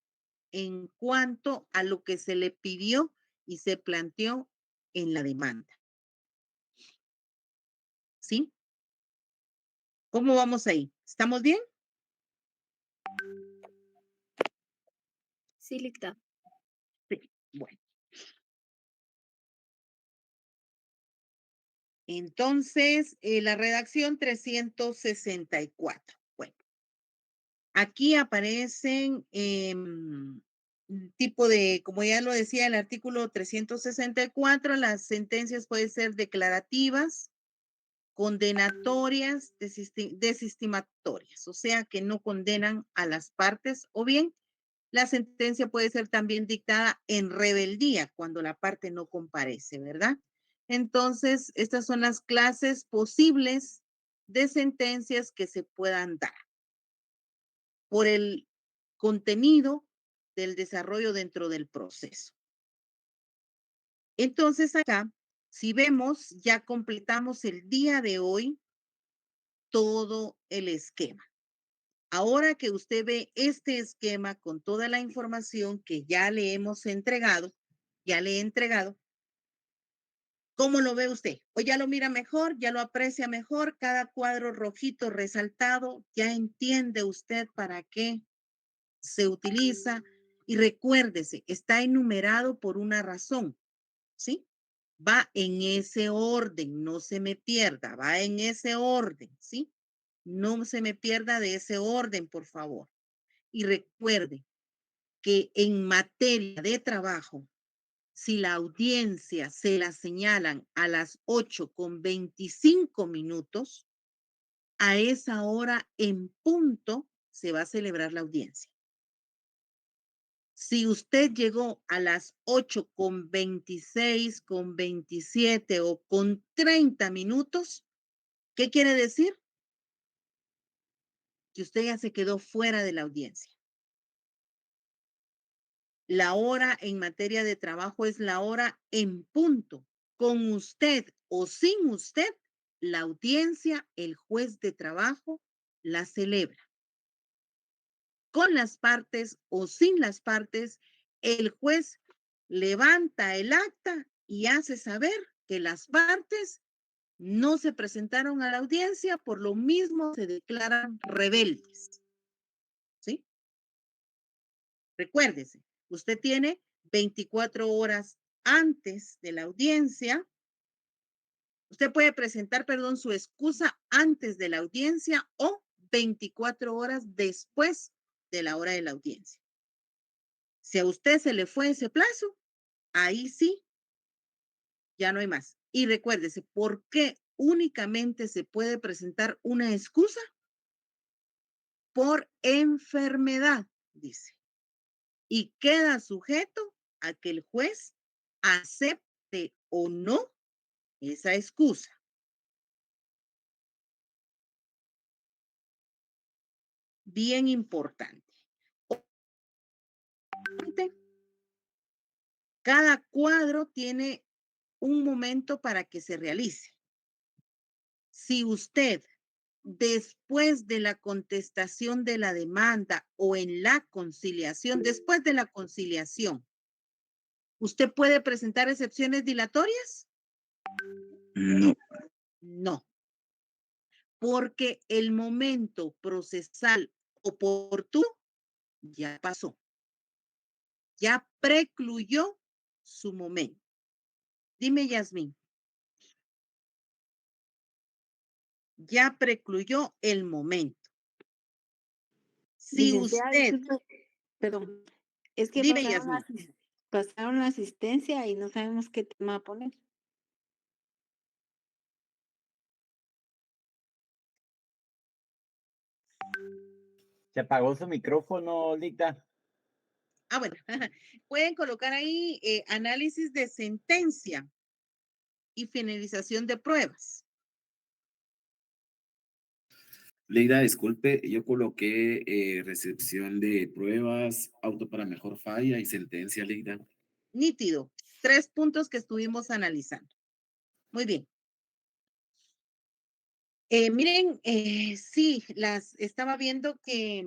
en cuanto a lo que se le pidió y se planteó en la demanda. ¿Sí? ¿Cómo vamos ahí? ¿Estamos bien? Sí, Licta. Sí. Bueno. Entonces, la redacción 364. Bueno, aquí aparecen tipo de, como ya lo decía el artículo 364, las sentencias pueden ser declarativas, condenatorias, desestimatorias, o sea que no condenan a las partes, o bien la sentencia puede ser también dictada en rebeldía cuando la parte no comparece, ¿verdad? Entonces, estas son las clases posibles de sentencias que se puedan dar por el contenido del desarrollo dentro del proceso. Entonces, acá, si vemos, ya completamos el día de hoy todo el esquema. Ahora que usted ve este esquema con toda la información que ya le hemos entregado, ya le he entregado, ¿cómo lo ve usted? ¿O ya lo mira mejor, ya lo aprecia mejor? Cada cuadro rojito resaltado, ya entiende usted para qué se utiliza. Y recuérdese, está enumerado por una razón, ¿sí? Va en ese orden, no se me pierda, va en ese orden, ¿sí? No se me pierda de ese orden, por favor. Y recuerde que en materia de trabajo, si la audiencia se la señalan a las 8:25, a esa hora en punto se va a celebrar la audiencia. Si usted llegó a las 8:26, con 27 o con 30 minutos, ¿qué quiere decir? Que usted ya se quedó fuera de la audiencia. La hora en materia de trabajo es la hora en punto. Con usted o sin usted, la audiencia, el juez de trabajo la celebra. Con las partes o sin las partes, el juez levanta el acta y hace saber que las partes no se presentaron a la audiencia, por lo mismo se declaran rebeldes. ¿Sí? Recuérdese, usted tiene 24 horas antes de la audiencia. Usted puede presentar, perdón, su excusa antes de la audiencia o 24 horas después de la hora de la audiencia. Si a usted se le fue ese plazo, ahí sí, ya no hay más. Y recuérdese, ¿por qué únicamente se puede presentar una excusa? Por enfermedad, dice. Y queda sujeto a que el juez acepte o no esa excusa. Bien importante. Cada cuadro tiene un momento para que se realice. Si usted, después de la contestación de la demanda o en la conciliación, después de la conciliación, ¿usted puede presentar excepciones dilatorias? No. No, porque el momento procesal oportuno ya pasó, ya precluyó su momento. Dime, Yasmín, ya precluyó el momento. Si Licenciada, usted, disculpe, perdón, es que dime, Yasmín, pasaron la asistencia y no sabemos qué tema poner. Se apagó su micrófono, Ligda. bueno, pueden colocar ahí análisis de sentencia y finalización de pruebas. Leida, disculpe, yo coloqué recepción de pruebas, auto para mejor falla y sentencia, Leida. Nítido. 3 puntos que estuvimos analizando. Muy bien. Miren, sí, estaba viendo que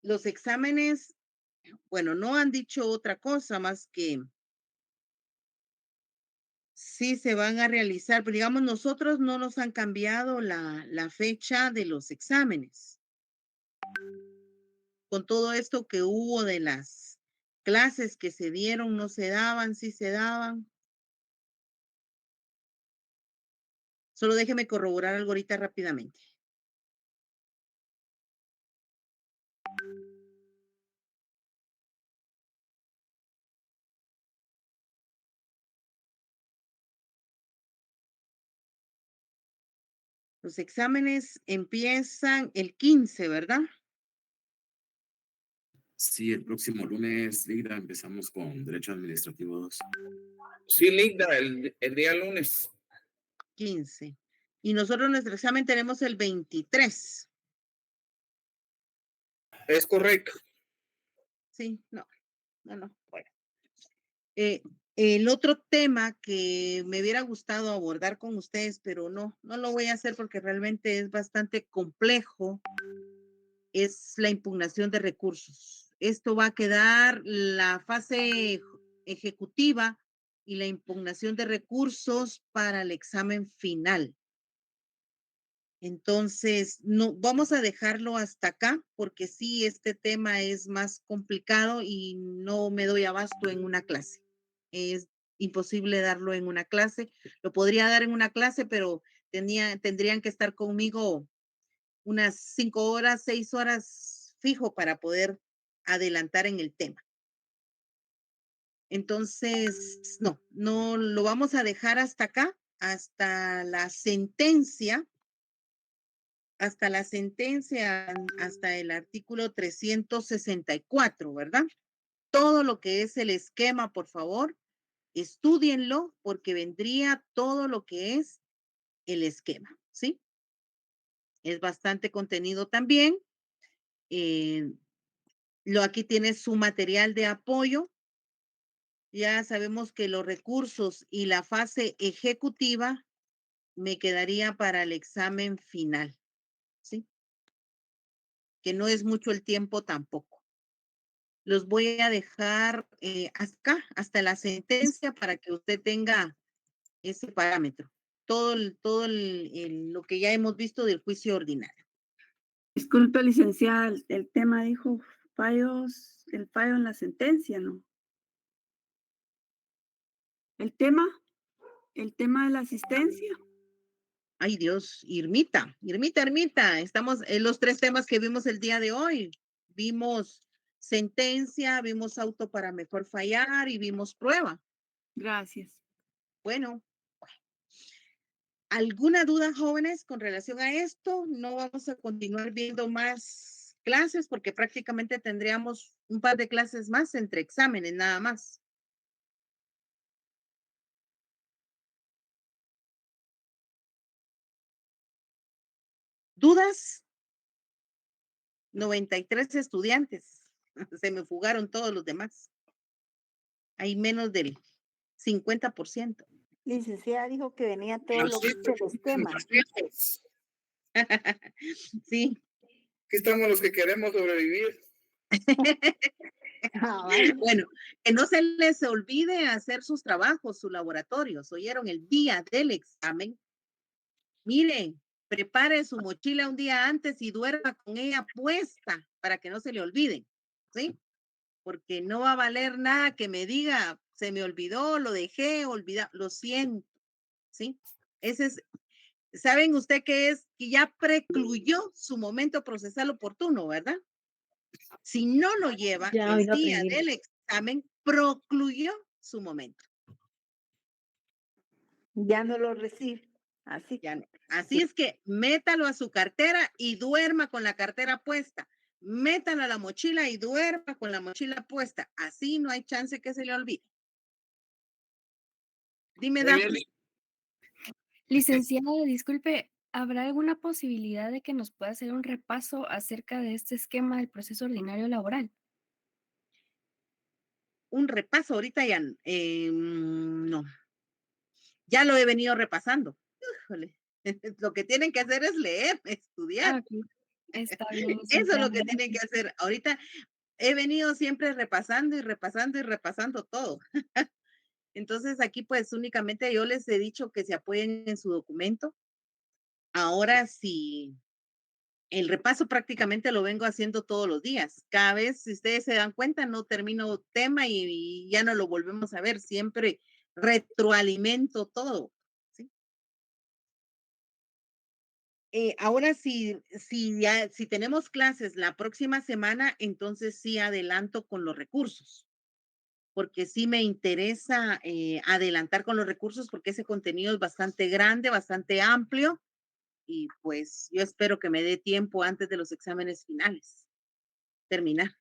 los exámenes, bueno, no han dicho otra cosa más que sí se van a realizar, pero digamos, nosotros no nos han cambiado la fecha de los exámenes. Con todo esto que hubo de las clases que se dieron, no se daban, sí se daban. Solo déjeme corroborar algo ahorita rápidamente. Los exámenes empiezan el 15, ¿verdad? Sí, el próximo lunes, Leida, empezamos con Derecho Administrativo 2. Sí, Linda, el día lunes. 15. Y nosotros nuestro examen tenemos el 23. Es correcto. Sí, no. Bueno. El otro tema que me hubiera gustado abordar con ustedes, pero no lo voy a hacer porque realmente es bastante complejo, es la impugnación de recursos. Esto va a quedar la fase ejecutiva y la impugnación de recursos para el examen final. Entonces, no, vamos a dejarlo hasta acá porque sí, este tema es más complicado y no me doy abasto en una clase. Es imposible darlo en una clase. Lo podría dar en una clase, pero tendrían que estar conmigo unas 5 horas, 6 horas fijo para poder adelantar en el tema. Entonces, no lo vamos a dejar hasta acá, hasta la sentencia, hasta el artículo 364, ¿verdad? Todo lo que es el esquema, por favor, estúdienlo porque vendría todo lo que es el esquema, ¿sí? Es bastante contenido también. Aquí tiene su material de apoyo. Ya sabemos que los recursos y la fase ejecutiva me quedaría para el examen final. que no es mucho el tiempo tampoco. Los voy a dejar acá, hasta la sentencia, para que usted tenga ese parámetro. Lo que ya hemos visto del juicio ordinario. Disculpe, licenciada, el tema dijo el fallo en la sentencia, ¿no? El tema de la asistencia. Ay, Dios, Irmita. Estamos en los 3 temas que vimos el día de hoy. Vimos sentencia, vimos auto para mejor fallar y vimos prueba. Gracias. Bueno, ¿alguna duda, jóvenes, con relación a esto? No vamos a continuar viendo más clases porque prácticamente tendríamos un par de clases más entre exámenes, nada más. ¿Dudas? 93 estudiantes. Se me fugaron todos los demás. Hay menos del 50%. Licenciada dijo que venía todo Pero lo sí, que el esquema. Sí. Aquí estamos los que queremos sobrevivir. Vale. Bueno, que no se les olvide hacer sus trabajos, sus laboratorios. ¿Oyeron? El día del examen. Miren, prepare su mochila un día antes y duerma con ella puesta para que no se le olviden, ¿sí? Porque no va a valer nada que me diga, se me olvidó, lo dejé, olvidado, lo siento, ¿sí? Ese es, ¿saben usted qué es? Que ya precluyó su momento procesal oportuno, ¿verdad? Si no lo lleva Ya hoy el lo día aprendimos. del examen, procluyó su momento. Ya no lo recibe. Así. Ya no. Así es que métalo a su cartera y duerma con la cartera puesta. Métalo a la mochila y duerma con la mochila puesta. Así no hay chance que se le olvide. Dime, Muy bien. Daphne. Licenciado, disculpe, ¿habrá alguna posibilidad de que nos pueda hacer un repaso acerca de este esquema del proceso ordinario laboral? Un repaso ahorita ya, no. Ya lo he venido repasando. Híjole. Lo que tienen que hacer es leer, estudiar. Ok, está bien, Eso es licenciada. lo que tienen que hacer. Ahorita he venido siempre repasando y repasando y repasando todo. Entonces aquí pues únicamente yo les he dicho que se apoyen en su documento. Ahora sí, el repaso prácticamente lo vengo haciendo todos los días. Cada vez, si ustedes se dan cuenta, no termino tema y ya no lo volvemos a ver. Siempre retroalimento todo, ¿sí? Ahora si tenemos clases la próxima semana, entonces sí adelanto con los recursos, porque sí me interesa adelantar con los recursos porque ese contenido es bastante grande, bastante amplio y pues yo espero que me dé tiempo antes de los exámenes finales terminar.